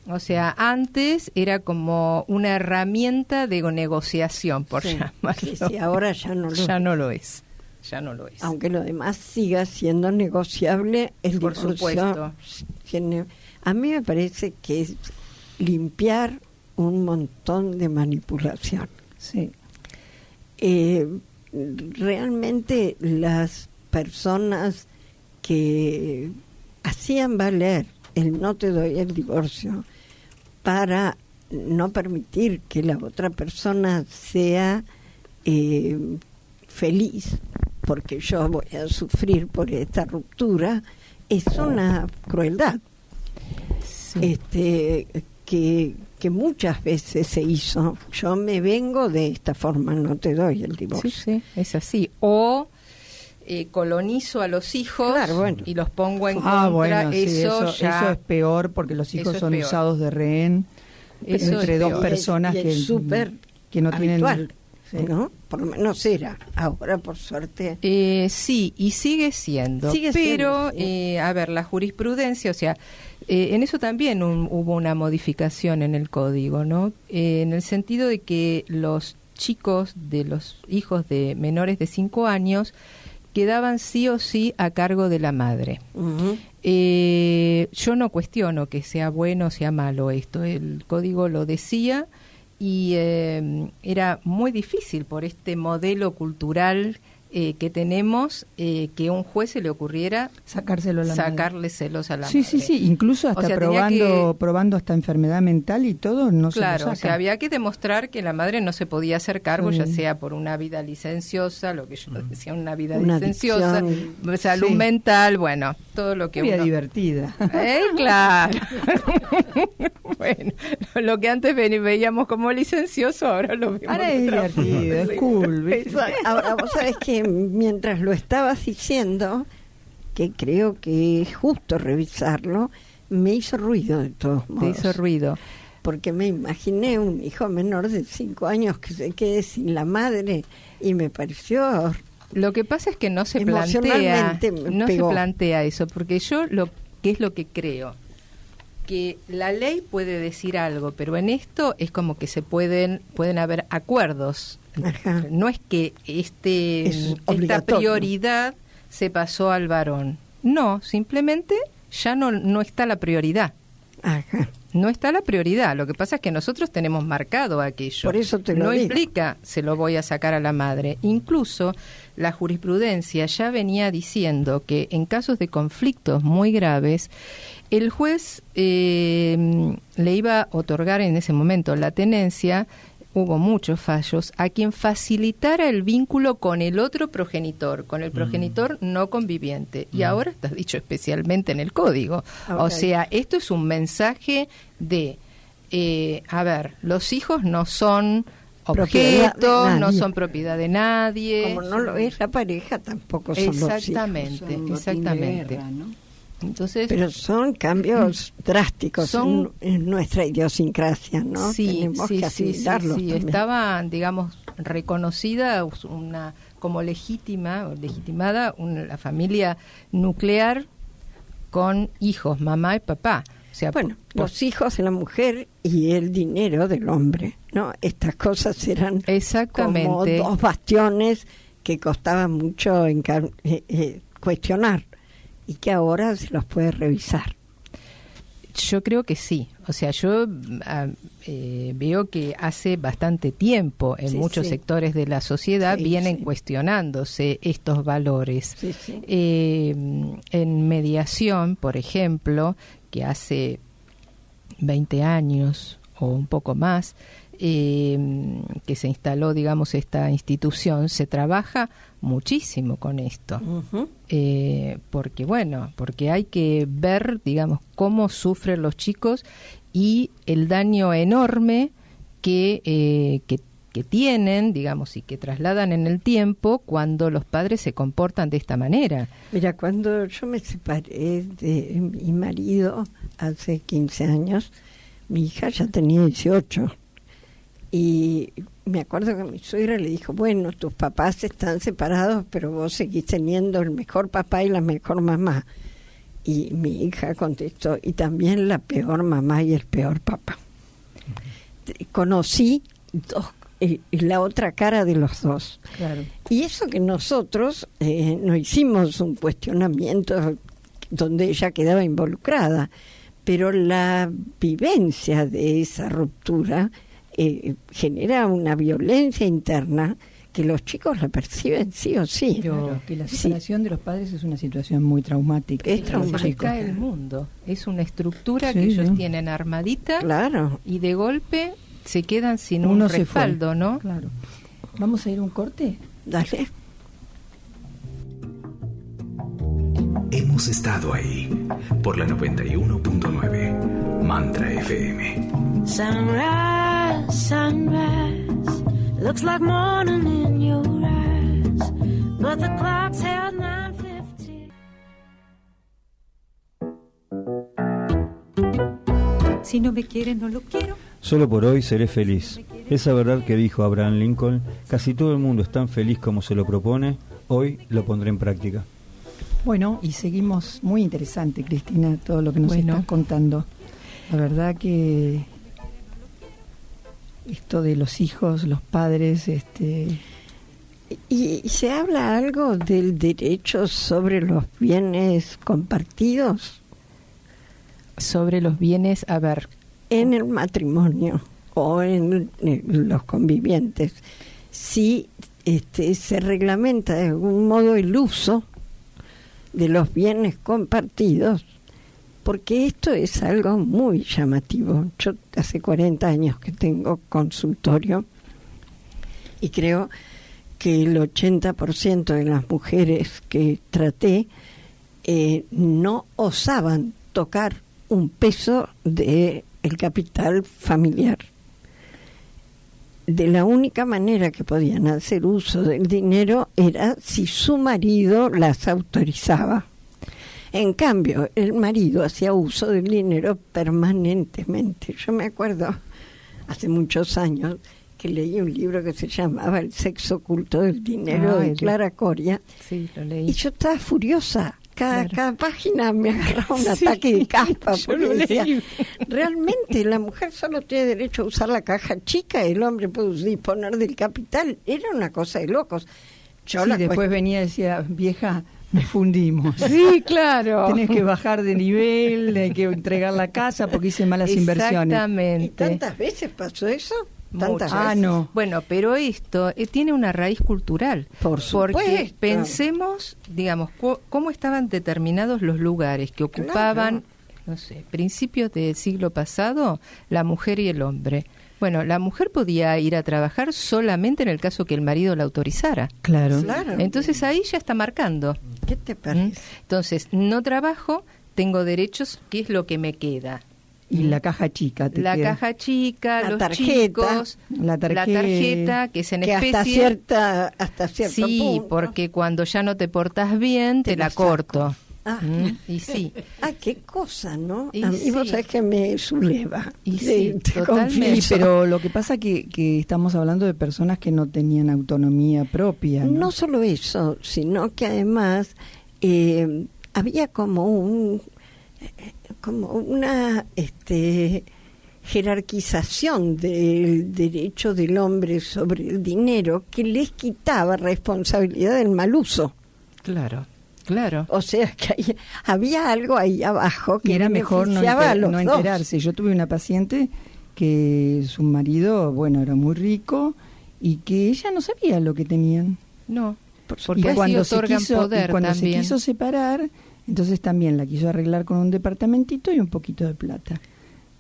O sea, antes era como una herramienta de negociación, por llamarlo. Sí, ahora ya no lo es. Ya no lo es. Aunque lo demás siga siendo negociable, el por divorcio, supuesto. A mí me parece que es limpiar un montón de manipulación. Sí. Realmente las personas que hacían valer el no te doy el divorcio para no permitir que la otra persona sea feliz, porque yo voy a sufrir por esta ruptura, es una crueldad. Sí. Que muchas veces se hizo. Yo me vengo de esta forma, no te doy el divorcio. Sí, es así. O colonizo a los hijos, y los pongo en contra. Bueno, eso es peor, porque los hijos son usados de rehén entre dos personas que no tienen... Sí. ¿No? Por lo menos era. Ahora, por suerte... sí, y sigue siendo. Pero, a ver, la jurisprudencia, o sea, en eso también hubo una modificación en el código, ¿no? En el sentido de que los chicos de los hijos de menores de 5 años quedaban sí o sí a cargo de la madre. Uh-huh. Yo no cuestiono que sea bueno o sea malo esto. El código lo decía... Y era muy difícil por este modelo cultural que tenemos, que un juez se le ocurriera sacarle celos a la madre. Sí, incluso hasta probando hasta enfermedad mental y todo, no se lo saca. Claro, o sea, había que demostrar que la madre no se podía hacer cargo, ya sea por una vida licenciosa, lo que yo decía, una vida licenciosa, salud mental, bueno, todo lo que vida divertida. Claro. Bueno, lo que antes veíamos como licencioso, ahora lo vemos. Ahora es divertido, es cool. Ahora, vos sabés que mientras lo estabas diciendo, que creo que es justo revisarlo, me hizo ruido de todos modos. Te hizo ruido. Porque me imaginé un hijo menor de 5 años que se quede sin la madre y me pareció... Lo que pasa es que no se plantea eso, porque yo ¿qué es lo que creo? Que la ley puede decir algo, pero en esto es como que pueden haber acuerdos. Ajá. No es que esta prioridad se pasó al varón. No, simplemente ya no está la prioridad. Ajá. No está la prioridad. Lo que pasa es que nosotros tenemos marcado aquello. Por eso te lo digo. Implica se lo voy a sacar a la madre. Incluso la jurisprudencia ya venía diciendo que en casos de conflictos muy graves, el juez le iba a otorgar en ese momento la tenencia, hubo muchos fallos, a quien facilitara el vínculo con el otro progenitor, con el progenitor no conviviente. Y ahora está dicho especialmente en el código. Okay. O sea, esto es un mensaje de, los hijos no son objetos, no son propiedad de nadie. Como no lo es la pareja, tampoco son los hijos. Exactamente. Guerra, ¿no? Entonces, pero son cambios drásticos en nuestra idiosincrasia, ¿no? Tenemos que asimilarlos. Sí, estaba, digamos, reconocida como legitimada la familia nuclear con hijos, mamá y papá. O sea, los hijos de la mujer y el dinero del hombre, ¿no? Estas cosas eran como dos bastiones que costaba mucho cuestionar. Y que ahora se los puede revisar. Yo creo que sí. O sea, yo veo que hace bastante tiempo en muchos sectores de la sociedad vienen cuestionándose estos valores. En mediación, por ejemplo, que hace 20 años o un poco más, que se instaló, digamos, esta institución, se trabaja muchísimo con esto. Porque hay que ver, digamos, cómo sufren los chicos y el daño enorme que tienen, digamos, y que trasladan en el tiempo cuando los padres se comportan de esta manera. Mira, cuando yo me separé de mi marido hace 15 años, mi hija ya tenía 18. Y me acuerdo que mi suegra le dijo, bueno, tus papás están separados, pero vos seguís teniendo el mejor papá y la mejor mamá. Y mi hija contestó, y también la peor mamá y el peor papá. Conocí la otra cara de los dos. Claro. Y eso que nosotros no hicimos un cuestionamiento donde ella quedaba involucrada, pero la vivencia de esa ruptura genera una violencia interna que los chicos la perciben sí o sí. Pero que la separación de los padres es una situación muy traumática. Es traumática. Cae el mundo. Es una estructura que ellos tienen armadita. Claro. Y de golpe se quedan sin un respaldo, ¿no? Claro. ¿Vamos a ir a un corte? Dale. Hemos estado ahí por la 91.9 Mantra FM. Sunrise, sunrise, looks like morning in your eyes, but the clock's held 9:15. Si no me quiere, no lo quiero. Solo por hoy seré feliz. Esa verdad que dijo Abraham Lincoln, casi todo el mundo es tan feliz como se lo propone, hoy lo pondré en práctica. Bueno, y seguimos, muy interesante, Cristina, todo lo que nos estás contando. La verdad que esto de los hijos, los padres, ¿Y se habla algo del derecho sobre los bienes compartidos? Sobre los bienes, a ver. En el matrimonio o en los convivientes. Si se reglamenta de algún modo el uso de los bienes compartidos, porque esto es algo muy llamativo. Yo hace 40 años que tengo consultorio y creo que el 80% de las mujeres que traté no osaban tocar un peso del capital familiar. De la única manera que podían hacer uso del dinero era si su marido las autorizaba. En cambio, el marido hacía uso del dinero permanentemente. Yo me acuerdo, hace muchos años, que leí un libro que se llamaba El sexo oculto del dinero, de Clara Coria. Sí, lo leí. Y yo estaba furiosa. Cada página me agarraba un ataque de caspa, porque decía, realmente la mujer solo tiene derecho a usar la caja chica, el hombre puede disponer del capital. Era una cosa de locos. Después venía y decía, vieja, nos fundimos. Sí, claro. Tenés que bajar de nivel, hay que entregar la casa porque hice malas inversiones. Exactamente. ¿Y tantas veces pasó eso? Tantas veces. No. Bueno, pero esto tiene una raíz cultural. Por supuesto. Porque pensemos, digamos, cómo estaban determinados los lugares que ocupaban, no sé, principios del siglo pasado, la mujer y el hombre. Bueno, la mujer podía ir a trabajar solamente en el caso que el marido la autorizara. Claro. Entonces ahí ya está marcando. ¿Qué te parece? Entonces, no trabajo, tengo derechos, ¿qué es lo que me queda? Y la caja chica. Caja chica, la los tarjeta, chicos, la tarjeta, que es en especie. Hasta cierto punto. Sí, porque cuando ya no te portas bien, te la corto. Y sí. Qué cosa, ¿no? Y a mí vos sabés que me subleva. Y sí, totalmente. Sí, pero lo que pasa que estamos hablando de personas que no tenían autonomía propia. No solo eso, sino que además había como una jerarquización del derecho del hombre sobre el dinero que les quitaba responsabilidad del mal uso. Claro. O sea que había algo ahí abajo que y era mejor no enterarse. Yo tuve una paciente que su marido, era muy rico y que ella no sabía lo que tenían. No, porque cuando otorgan poder cuando también. se quiso separar, entonces también la quiso arreglar con un departamentito y un poquito de plata.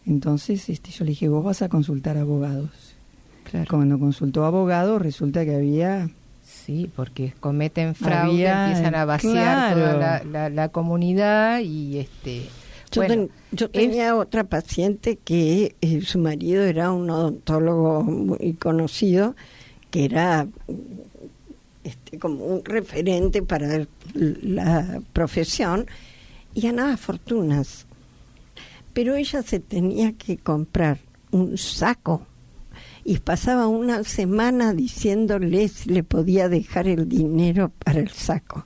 Entonces yo le dije, vos vas a consultar abogados. Claro. Cuando consultó abogados, resulta que había... Sí, porque cometen fraude, empiezan a vaciar toda la comunidad y Yo tenía otra paciente que su marido era un odontólogo muy conocido, que era como un referente para la profesión y ganaba fortunas. Pero ella se tenía que comprar un saco y pasaba una semana diciéndoles le podía dejar el dinero para el saco.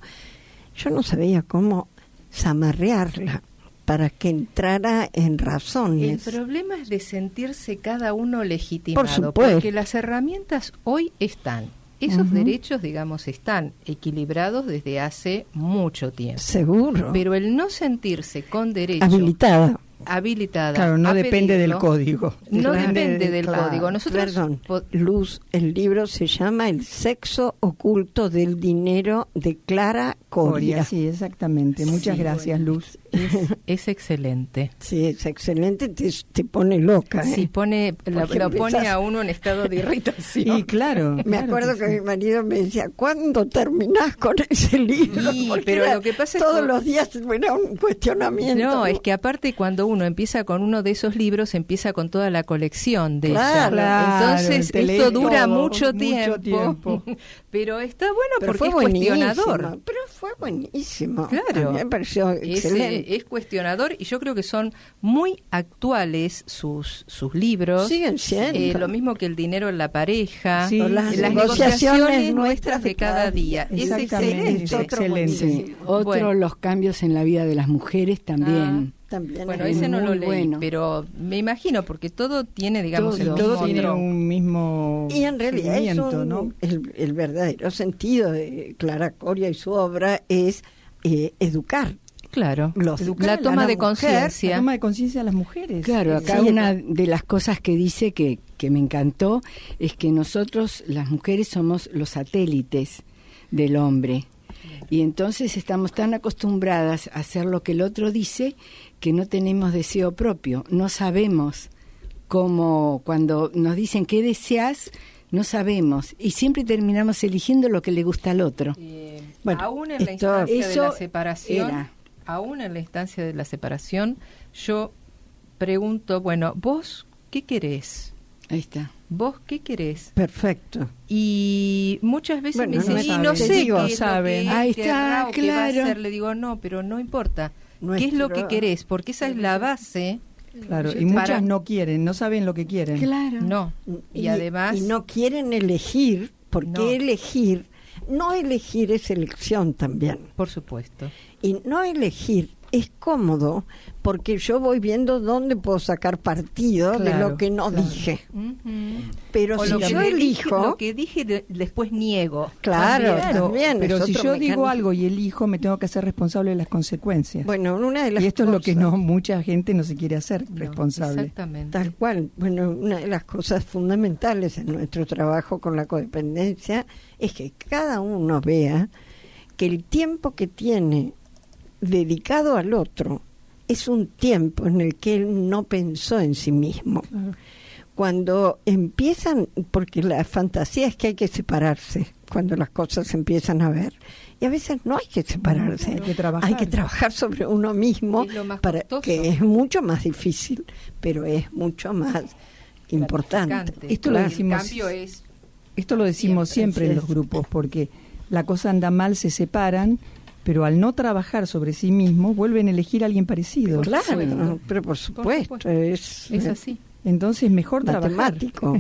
Yo no sabía cómo zamarrearla para que entrara en razones. El problema es de sentirse cada uno legitimado, por supuesto, porque las herramientas hoy están. Esos derechos, digamos, están equilibrados desde hace mucho tiempo. Seguro. Pero el no sentirse con derecho... habilitada. Claro, no depende del código. No depende del código. Nosotros, Luz, el libro se llama El sexo oculto del dinero de Clara Coria. Sí, exactamente. Muchas gracias, Luz. Es excelente. Sí, es excelente. Te pone loca. Sí, lo pone a uno en estado de irritación. Y claro. Me acuerdo que mi marido me decía, ¿cuándo terminás con ese libro? Sí, pero lo que pasa es todos los días era un cuestionamiento. No, es que aparte cuando uno empieza con uno de esos libros, empieza con toda la colección de claro, ella. Entonces, esto dura mucho tiempo. Pero está bueno porque es cuestionador. Pero fue buenísimo. Claro. A mí me pareció excelente. Es cuestionador y yo creo que son muy actuales sus libros. Siguen siendo. Lo mismo que El dinero en la pareja. Sí, las negociaciones nuestras de cada día. Es excelente. Otro, los cambios en la vida de las mujeres también. Bueno, ese no lo leí, pero me imagino, porque todo tiene, digamos, todo tiene un mismo y en realidad ¿no? el verdadero sentido de Clara Coria y su obra es educar. Claro, Educar la a toma de mujer, conciencia. La toma de conciencia a las mujeres. Claro, acá Sí, una de las cosas que dice que me encantó es que nosotros, las mujeres, somos los satélites del hombre. Y entonces estamos tan acostumbradas a hacer lo que el otro dice que no tenemos deseo propio. No sabemos cómo, cuando nos dicen qué deseas, no sabemos. Y siempre terminamos eligiendo lo que le gusta al otro. Bueno, aún en la instancia de la separación, aún en la instancia de la separación, yo pregunto, bueno, ¿vos qué querés? Ahí está. ¿Vos qué querés? Perfecto. Y muchas veces Bueno, me dicen, no y saben. no sé Te digo, qué es lo saben. que Ahí él querrá está, o qué va a claro. hacer. Le digo, no, pero no importa. ¿Qué es lo que querés? Porque esa es la base. Claro, y muchas no quieren, no saben lo que quieren. Claro. No. Y además... Y no quieren elegir, porque No. elegir, no elegir es elección también. Por supuesto. Y no elegir es cómodo porque yo voy viendo dónde puedo sacar partido de Claro, lo que no claro. dije. Ujú. Pero O si lo que yo me elijo, lo que dije después niego. claro, Claro, también pero es si otro yo digo mecanismo. algo y elijo, me tengo que hacer responsable de las consecuencias. Bueno, una de las Y esto es lo que cosas- no mucha gente no se quiere hacer No, responsable. Exactamente. Tal cual. Bueno, una de las cosas fundamentales en nuestro trabajo con la codependencia es que cada uno vea que el tiempo que tiene dedicado al otro es un tiempo en el que él no pensó en sí mismo. Claro. Cuando empiezan, porque la fantasía es que hay que separarse cuando las cosas se empiezan a ver. Y a veces no hay que separarse. Hay que trabajar. Hay que trabajar sobre uno mismo, Es lo más para costoso. que es mucho más difícil, pero es mucho más importante. Gratificante. Esto lo El decimos- cambio es Esto lo decimos siempre en los grupos, porque la cosa anda mal, se separan, pero al no trabajar sobre sí mismo, vuelven a elegir a alguien parecido. Claro, pero por supuesto, es así. Entonces mejor trabajar matemático.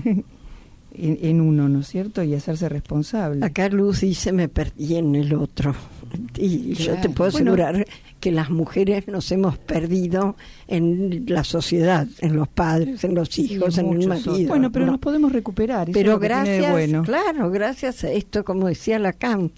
en uno, ¿no es cierto? Y hacerse responsable. Acá Luz dice, me perdí en el otro. Y yo te puedo Bueno. asegurar que las mujeres nos hemos perdido en la sociedad, en los padres, en los hijos, en el muchos marido. otros. Bueno, pero ¿no? nos podemos recuperar. Eso Pero es lo que tiene de gracias, bueno. claro, gracias a esto, como decía Lacan,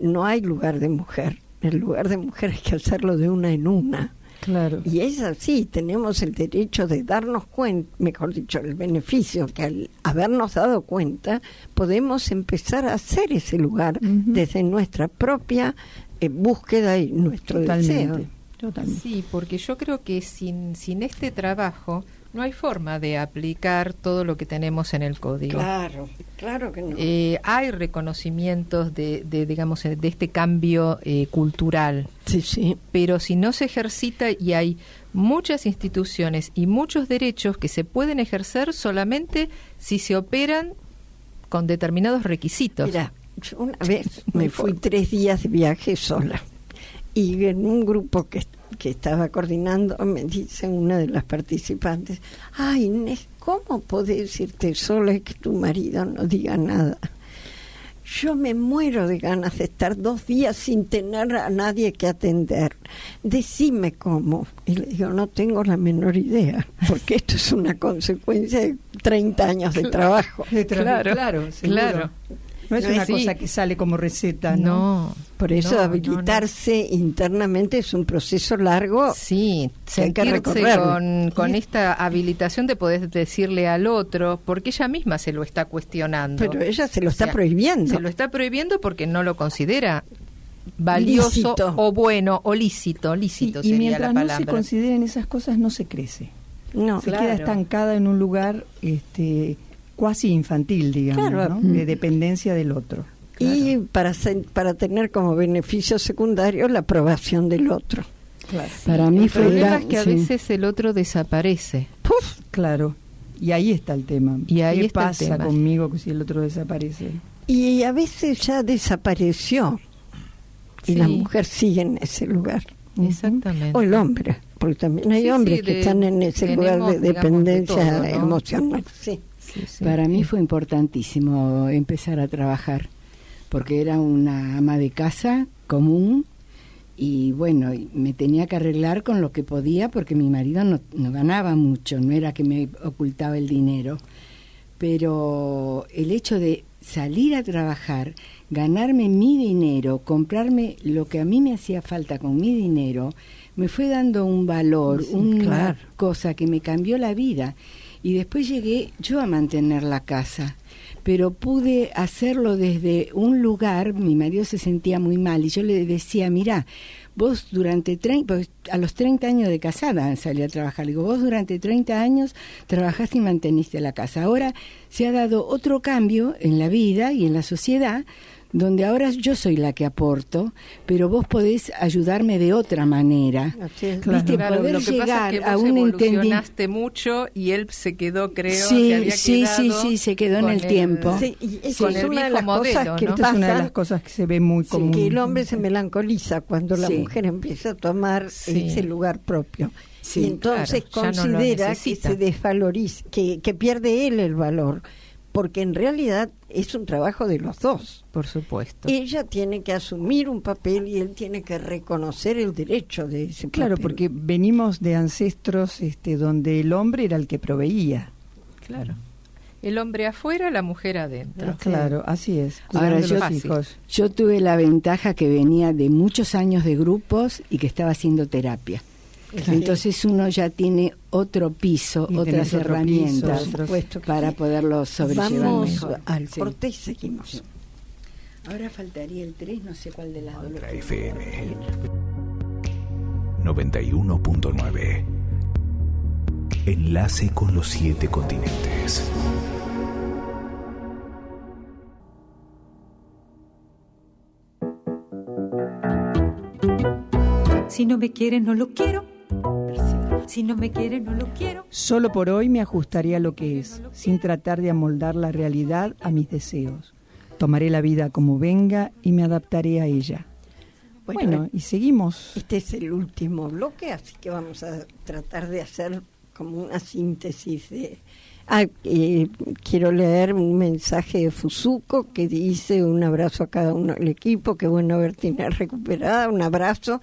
no hay lugar de mujer. El lugar de mujer hay que hacerlo de una en una. Claro. Y es así, tenemos el derecho de darnos cuenta, mejor dicho, el beneficio que al habernos dado cuenta, podemos empezar a hacer ese lugar desde nuestra propia búsqueda y nuestro Totalmente. deseo. Totalmente. Sí, porque yo creo que sin este trabajo no hay forma de aplicar todo lo que tenemos en el código. Claro, claro que no. Hay reconocimientos digamos, de este cambio cultural, Sí, sí. pero si no se ejercita, y hay muchas instituciones y muchos derechos que se pueden ejercer solamente si se operan con determinados requisitos. Mira, yo una vez me fui 3 días de viaje sola y en un grupo que estaba coordinando me dice una de las participantes, ay Inés, ¿cómo podés irte sola y que tu marido no diga nada? Yo me muero de ganas de estar 2 días sin tener a nadie que atender. Decime cómo. Y le digo, no tengo la menor idea, porque esto es una consecuencia de 30 años de trabajo. Claro, seguro. claro. No es No una es cosa así. que sale como receta, ¿no? No. Por eso No, habilitarse internamente es un proceso largo. Sí, que hay que sentirse recorrerlo. con esta habilitación de poder decirle al otro, porque ella misma se lo está cuestionando. Pero ella se lo está O sea, prohibiendo. Se lo está prohibiendo porque no lo considera valioso Lícito. o bueno o lícito. Lícito Y sería mientras la no se palabra. consideren esas cosas, no se crece. No, Se queda estancada en un lugar cuasi infantil, digamos, Claro. ¿no? De dependencia del otro. Y para tener como beneficio secundario la aprobación del otro. Claro. Para mí El fue problema es que a sí. veces el otro desaparece. ¡Puf! Claro. Y ahí está el tema. Y ahí ¿Qué está el pasa tema. conmigo si el otro desaparece? Y a veces ya desapareció. Y Sí. la mujer sigue en ese lugar. Exactamente. O el hombre, porque también hay Sí, hombres sí, que están en ese lugar tenemos, de digamos, dependencia de todo, ¿no? emocional. Sí. Sí, sí. Para mí fue importantísimo empezar a trabajar, porque era una ama de casa común y bueno, y me tenía que arreglar con lo que podía porque mi marido no ganaba mucho, no era que me ocultaba el dinero, pero el hecho de salir a trabajar, ganarme mi dinero, comprarme lo que a mí me hacía falta con mi dinero, me fue dando un valor, una cosa que me cambió la vida. Y después llegué yo a mantener la casa, pero pude hacerlo desde un lugar. Mi marido se sentía muy mal y yo le decía, mirá, vos durante a los 30 años de casada salí a trabajar. Le digo, vos durante 30 años trabajaste y manteniste la casa. Ahora se ha dado otro cambio en la vida y en la sociedad, donde ahora yo soy la que aporto, pero vos podés ayudarme de otra manera. ¿Viste? Claro, poder lo que llegar pasa es que vos a un evolucionaste mucho y él se quedó, creo, se había quedado sí, se quedó en el tiempo. Sí, y esa es una de las cosas que pasa, es una de las cosas que se ve muy común. Que el hombre se melancoliza cuando la mujer empieza a tomar ese lugar propio. Sí, y entonces considera que se desvaloriza, que pierde él el valor, porque en realidad es un trabajo de los dos. Por supuesto. Ella tiene que asumir un papel y él tiene que reconocer el derecho de ese papel. Claro, porque venimos de ancestros donde el hombre era el que proveía. Claro. El hombre afuera, la mujer adentro. Claro, así es. Ahora yo tuve la ventaja que venía de muchos años de grupos y que estaba haciendo terapia. Claro. Entonces uno ya tiene otro piso, otras herramientas para poderlo sobrellevar Vamos mejor. Al corte y seguimos. Sí. Ahora faltaría el 3, no sé cuál de las dos. Mantra FM 91.9. Enlace con los 7 continentes. Si no me quiere, no lo quiero. Si no me quiere, no lo quiero. Solo por hoy me ajustaré a lo que es, sin tratar de amoldar la realidad a mis deseos. Tomaré la vida como venga y me adaptaré a ella. Bueno, y seguimos. Este es el último bloque, así que vamos a tratar de hacer como una síntesis de... quiero leer un mensaje de Fusuko que dice: un abrazo a cada uno del equipo, qué bueno verte recuperada, un abrazo.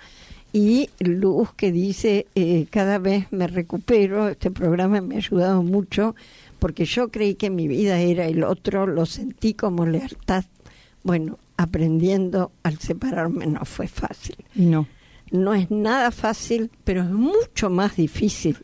Y Luz que dice, cada vez me recupero, este programa me ha ayudado mucho porque yo creí que mi vida era el otro, lo sentí como lealtad. Bueno, aprendiendo al separarme no fue fácil. No es nada fácil, pero es mucho más difícil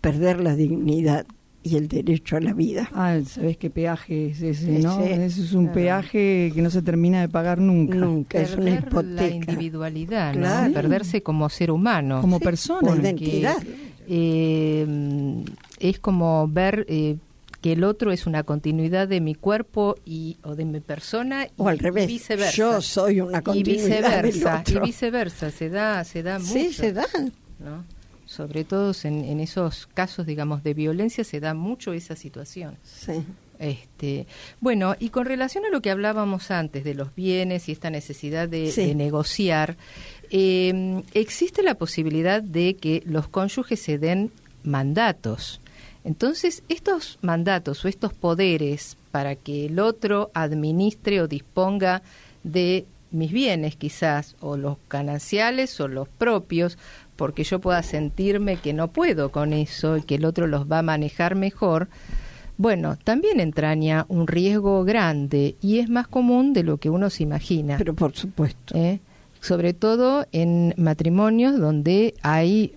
perder la dignidad y el derecho a la vida. ¿Sabés qué peaje es ese, no? Ese es un peaje que no se termina de pagar nunca. Nunca, es una hipoteca. La individualidad, ¿no? Perderse como ser humano. Como persona. La identidad. Es como ver que el otro es una continuidad de mi cuerpo o de mi persona. O al revés, viceversa. Yo soy una continuidad del otro. Y viceversa, se da mucho. Sí, se da. ¿No? Sobre todo en esos casos, digamos, de violencia se da mucho esa situación. Sí. Bueno, y con relación a lo que hablábamos antes de los bienes y esta necesidad de negociar, existe la posibilidad de que los cónyuges se den mandatos. Entonces, estos mandatos o estos poderes para que el otro administre o disponga de mis bienes quizás, o los gananciales o los propios, porque yo pueda sentirme que no puedo con eso y que el otro los va a manejar mejor, bueno, también entraña un riesgo grande y es más común de lo que uno se imagina. Pero por supuesto. Sobre todo en matrimonios donde hay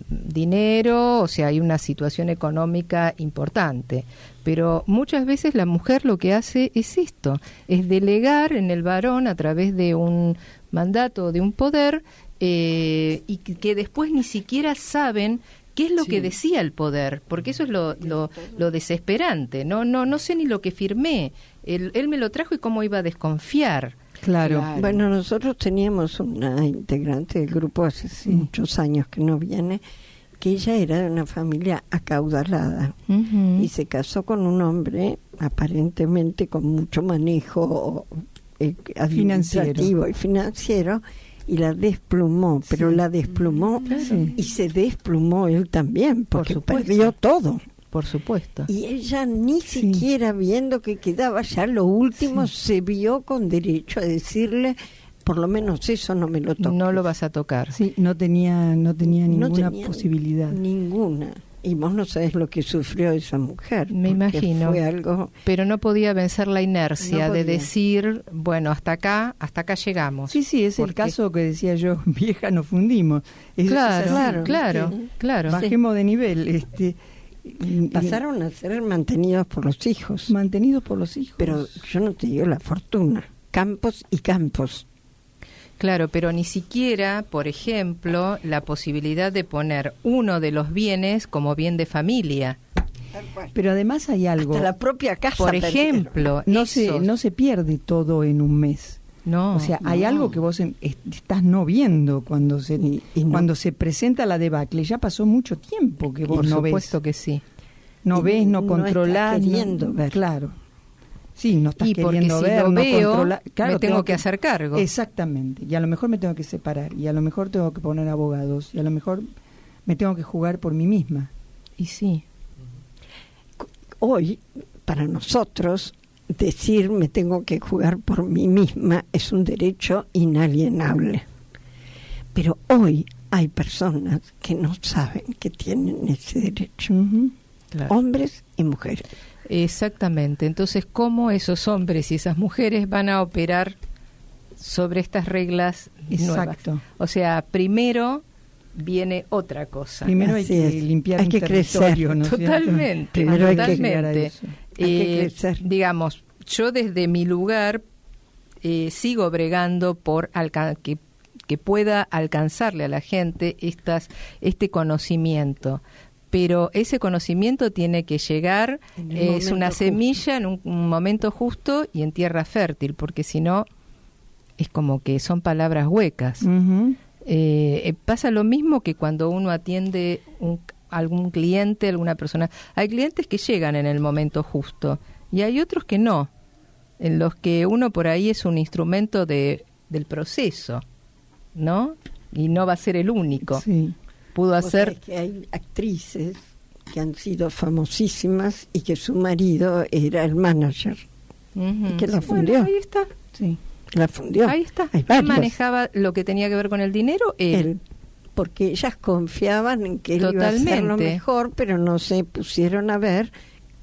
dinero, o sea, hay una situación económica importante. Pero muchas veces la mujer lo que hace es esto, es delegar en el varón a través de un mandato, de un poder, y que después ni siquiera saben qué es lo que decía el poder, porque eso es lo desesperante. No sé ni lo que firmé. Él me lo trajo y cómo iba a desconfiar. Claro. Bueno, nosotros teníamos una integrante del grupo hace muchos años que no viene, que ella era de una familia acaudalada y se casó con un hombre aparentemente con mucho manejo administrativo y financiero, y la desplumó, pero la desplumó y se desplumó él también, porque perdió todo. Por supuesto. Y ella ni siquiera viendo que quedaba ya lo último, se vio con derecho a decirle, por lo menos eso no me lo toques. No lo vas a tocar. Sí, no tenía ninguna posibilidad. Ninguna. Y vos no sabés lo que sufrió esa mujer. Me imagino. Fue algo... Pero no podía vencer la inercia No de podía. decir, bueno, hasta acá llegamos. Sí, es el caso que decía yo, vieja, nos fundimos. Claro. Bajemos de nivel. Pasaron a ser mantenidos por los hijos. Mantenidos por los hijos. Pero yo no te digo la fortuna. Campos y campos. Claro, pero ni siquiera, por ejemplo, la posibilidad de poner uno de los bienes como bien de familia. Pero además hay algo. Hasta la propia casa. Por ejemplo, no se pierde todo en un mes. No. O sea, hay algo que vos estás no viendo cuando cuando se presenta la debacle. Ya pasó mucho tiempo que vos no ves. Por supuesto que sí. No ves, no no controlás. estás queriendo ver. Claro. Sí, no estás Y porque queriendo si ver, lo no veo, controlar. Claro, me tengo que hacer cargo. Exactamente. Y a lo mejor me tengo que separar. Y a lo mejor tengo que poner abogados. Y a lo mejor me tengo que jugar por mí misma. Y sí. Hoy, para nosotros, decir me tengo que jugar por mí misma es un derecho inalienable. Pero hoy hay personas que no saben que tienen ese derecho. Claro. Hombres y mujeres. Exactamente. Entonces, ¿cómo esos hombres y esas mujeres van a operar sobre estas reglas Exacto. nuevas? O sea, primero viene otra cosa. Primero hay Así que es. limpiar Hay un que territorio, crecer. ¿no es cierto? Totalmente, Primero hay que llegar a totalmente. eso. Hay que crecer. Digamos, yo desde mi lugar sigo bregando por que pueda alcanzarle a la gente este conocimiento. Pero ese conocimiento tiene que llegar, es una semilla en un momento justo y en tierra fértil, porque si no, es como que son palabras huecas. Pasa lo mismo que cuando uno atiende algún cliente, alguna persona. Hay clientes que llegan en el momento justo y hay otros que no, en los que uno por ahí es un instrumento del proceso, ¿no? Y no va a ser el único. Sí. Pudo hacer... Que hay actrices que han sido famosísimas y que su marido era el manager. Y que la fundió. Bueno, ahí está. Sí. La fundió. Ahí está. Hay ¿Quién varios. manejaba lo que tenía que ver con el dinero? Él. Porque ellas confiaban en que él iba a hacer lo mejor, pero no se pusieron a ver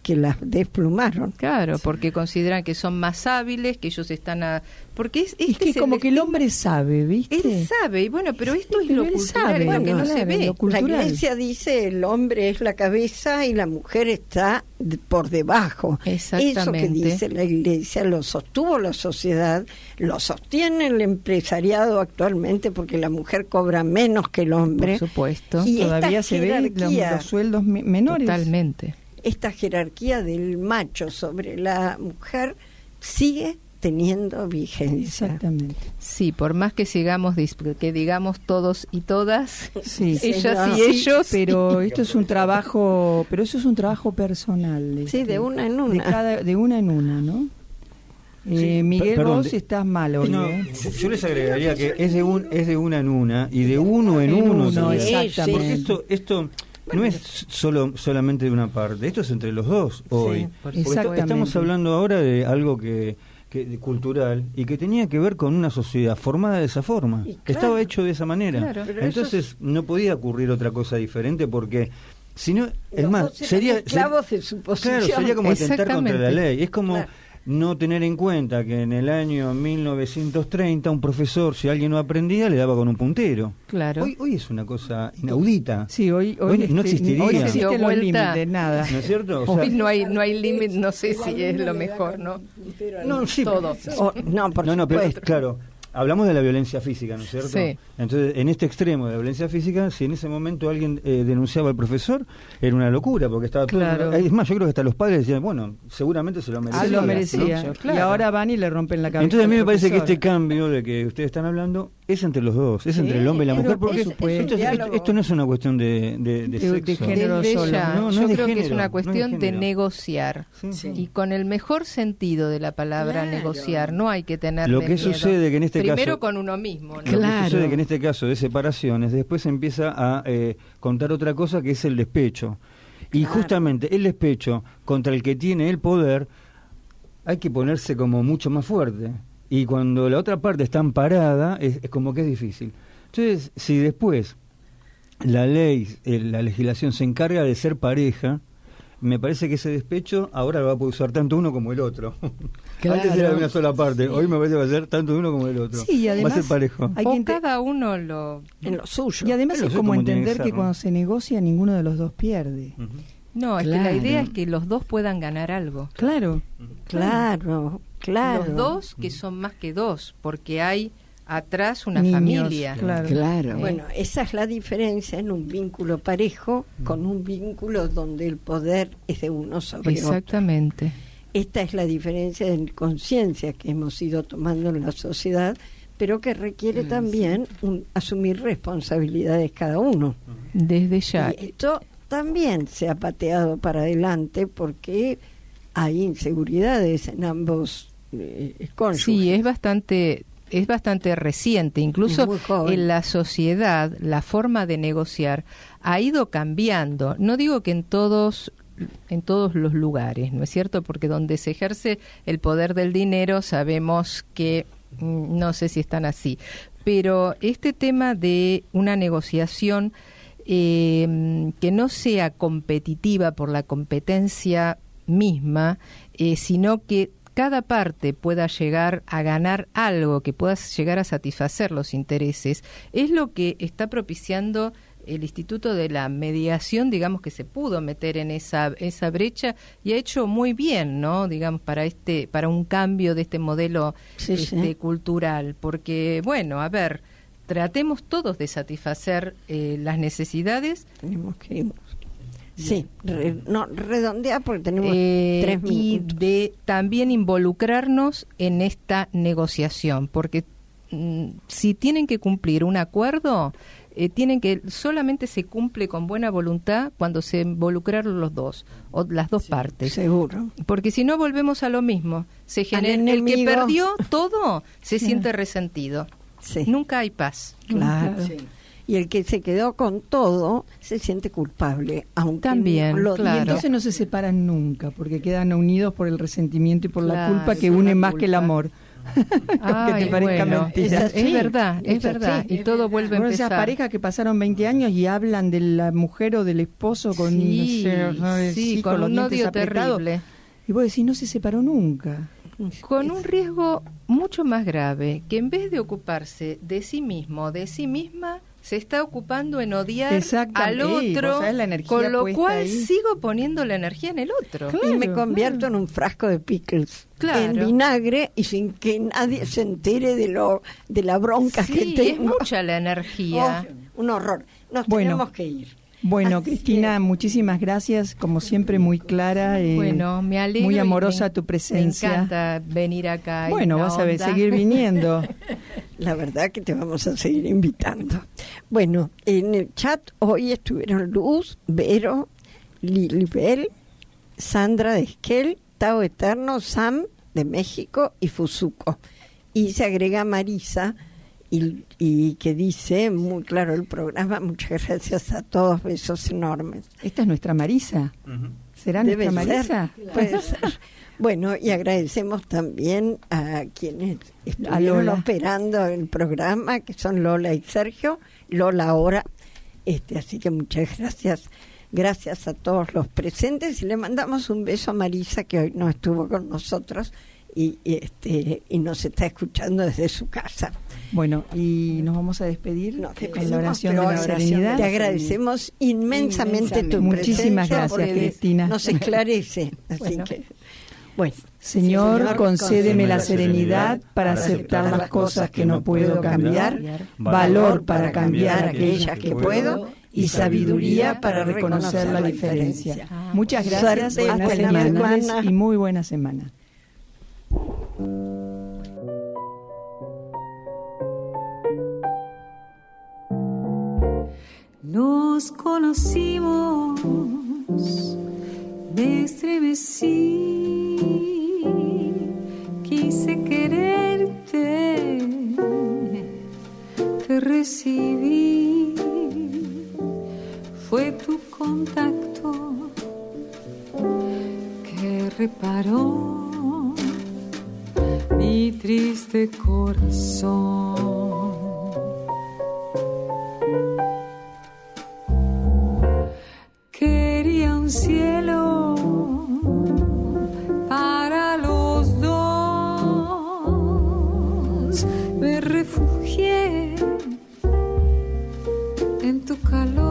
que las desplumaron. Claro, porque consideran que son más hábiles, que ellos están porque es que como que el hombre sabe, ¿viste? Él sabe, y bueno, pero esto es lo él cultural, sabe, es lo que no se ve. La Iglesia dice el hombre es la cabeza y la mujer está por debajo. Exactamente. Eso que dice la Iglesia lo sostuvo la sociedad, lo sostiene el empresariado actualmente porque la mujer cobra menos que el hombre. Por supuesto. Y todavía se ve los sueldos menores. Totalmente. Esta jerarquía del macho sobre la mujer sigue teniendo vigencia. Exactamente. Sí, por más que digamos todos y todas, sí, ellas y ellos, pero esto es un trabajo, pero eso es un trabajo personal. Sí, de una en una. De una en una, ¿no? Sí, Miguel, perdón, vos estás mal hoy. No, yo les agregaría que es de una en una y de uno en uno. Exactamente. Porque esto no es solamente de una parte, esto es entre los dos hoy. Sí, estamos hablando ahora de algo que cultural y que tenía que ver con una sociedad formada de esa forma, que estaba hecho de esa manera. Claro. Entonces no podía ocurrir otra cosa diferente porque si no, es más, sería de su posición. Claro, sería como atentar contra la ley. Es como no tener en cuenta que en el año 1930 un profesor, si alguien no aprendía, le daba con un puntero. Claro. Hoy es una cosa inaudita. Sí, hoy no existiría. Hoy no existen los límites, nada. ¿No es cierto? Hoy no hay límite, no sé si es lo mejor, ¿no? No, sí. Todo. Pero claro. Hablamos de la violencia física, ¿no es cierto? Sí. Entonces, en este extremo de la violencia física, si en ese momento alguien denunciaba al profesor, era una locura, porque estaba todo... Es más, yo creo que hasta los padres decían, bueno, seguramente se lo merecía. Lo merecía. ¿No? Claro. Y ahora van y le rompen la cabeza. Entonces a mí me parece que este cambio de que ustedes están hablando es entre los dos, es entre el hombre y la mujer, porque esto no es una cuestión de sexo. De género solo. Yo creo que es una cuestión de negociar. Y con el mejor sentido de la palabra negociar, no hay que tener lo que sucede que en este primero caso, con uno mismo, ¿no? Lo que sucede que en este caso de separaciones después se empieza a contar otra cosa que es el despecho. Y justamente el despecho contra el que tiene el poder hay que ponerse como mucho más fuerte. Y cuando la otra parte está amparada, es como que es difícil. Entonces, si después la ley, la legislación se encarga de ser pareja, me parece que ese despecho ahora lo va a poder usar tanto uno como el otro. Claro. Antes era de una sola parte, hoy me parece que va a ser tanto uno como el otro. Sí, y además, va a ser parejo. O cada uno en lo suyo. Y además es como entender que ¿no? cuando se negocia ninguno de los dos pierde. No, es Claro. que la idea es que los dos puedan ganar algo. Claro. Claro. Los dos que son más que dos, porque hay atrás una Niños, familia. Claro. Bueno, esa es la diferencia en un vínculo parejo con un vínculo donde el poder es de uno sobre otro. Exactamente. Esta es la diferencia de conciencia que hemos ido tomando en la sociedad, pero que requiere también asumir responsabilidades cada uno. Desde ya. Y esto también se ha pateado para adelante porque hay inseguridades en ambos cónyuges. Sí, es bastante reciente. Incluso Muy joven. en la sociedad la forma de negociar ha ido cambiando. No digo que en todos los lugares, ¿no es cierto? Porque donde se ejerce el poder del dinero sabemos que no sé si están así. Pero este tema de una negociación que no sea competitiva por la competencia misma, sino que cada parte pueda llegar a ganar algo, que pueda llegar a satisfacer los intereses, es lo que está propiciando el Instituto de la Mediación, digamos, que se pudo meter en esa brecha y ha hecho muy bien, ¿no? Digamos, para un cambio de este modelo cultural, porque, bueno, a ver, tratemos todos de satisfacer las necesidades. Tenemos que ir. Sí, redondear porque tenemos 3 minutos. Y de también involucrarnos en esta negociación, porque si tienen que cumplir un acuerdo, solamente se cumple con buena voluntad cuando se involucraron los dos o las dos partes. Seguro. Porque si no volvemos a lo mismo, se genera el que perdió todo se siente resentido. Sí. Nunca hay paz. Claro. Sí. Y el que se quedó con todo se siente culpable, aunque también, no lo claro. Y entonces no se separan nunca, porque quedan unidos por el resentimiento y por la Claro, culpa que une más que el amor. Ay, que te parezca bueno, mentira. es verdad. Y todo vuelve a Bueno, empezar. esas parejas que pasaron 20 años y hablan de la mujer o del esposo con, con un odio apretados. terrible. Y vos decís, no se separó nunca. Con un riesgo mucho más grave, que en vez de ocuparse de sí mismo, de sí misma, se está ocupando en odiar al otro, con lo cual ahí. sigo poniendo la energía en el otro. Claro, y me convierto en un frasco de pickles, en vinagre, y sin que nadie se entere de la bronca que tengo. Es mucha la energía. Un horror. Nos tenemos que ir. Bueno, Así Cristina, muchísimas gracias, como siempre muy clara, bueno, me alegro, muy amorosa tu presencia. Me encanta venir acá. Bueno, vas a seguir viniendo. La verdad que te vamos a seguir invitando. Bueno, en el chat hoy estuvieron Luz, Vero, Lilibel, Sandra de Esquel, Tao Eterno, Sam de México y Fusuco. Y se agrega Marisa, y que dice muy claro el programa, muchas gracias a todos, besos enormes. Esta es nuestra Marisa. ¿Será nuestra Marisa? Puede ser. Bueno, y agradecemos también a quienes estuvieron operando el programa, que son Lola y Sergio, Lola ahora, así que muchas gracias. Gracias a todos los presentes y le mandamos un beso a Marisa, que hoy no estuvo con nosotros y nos está escuchando desde su casa. Bueno, y nos vamos a despedir con la oración de la serenidad. Te agradecemos inmensamente tu Muchísimas presencia. Gracias, Cristina. Nos esclarece. Así que, bueno. Señor, concédeme la serenidad para aceptar las cosas que no puedo cambiar, valor para cambiar aquellas que puedo y sabiduría para reconocer la diferencia. Muchas gracias, hasta el miércoles y muy buena semana. Nos conocimos, me estremecí, quise quererte, te recibí, fue tu contacto que reparó mi triste corazón. tu calor.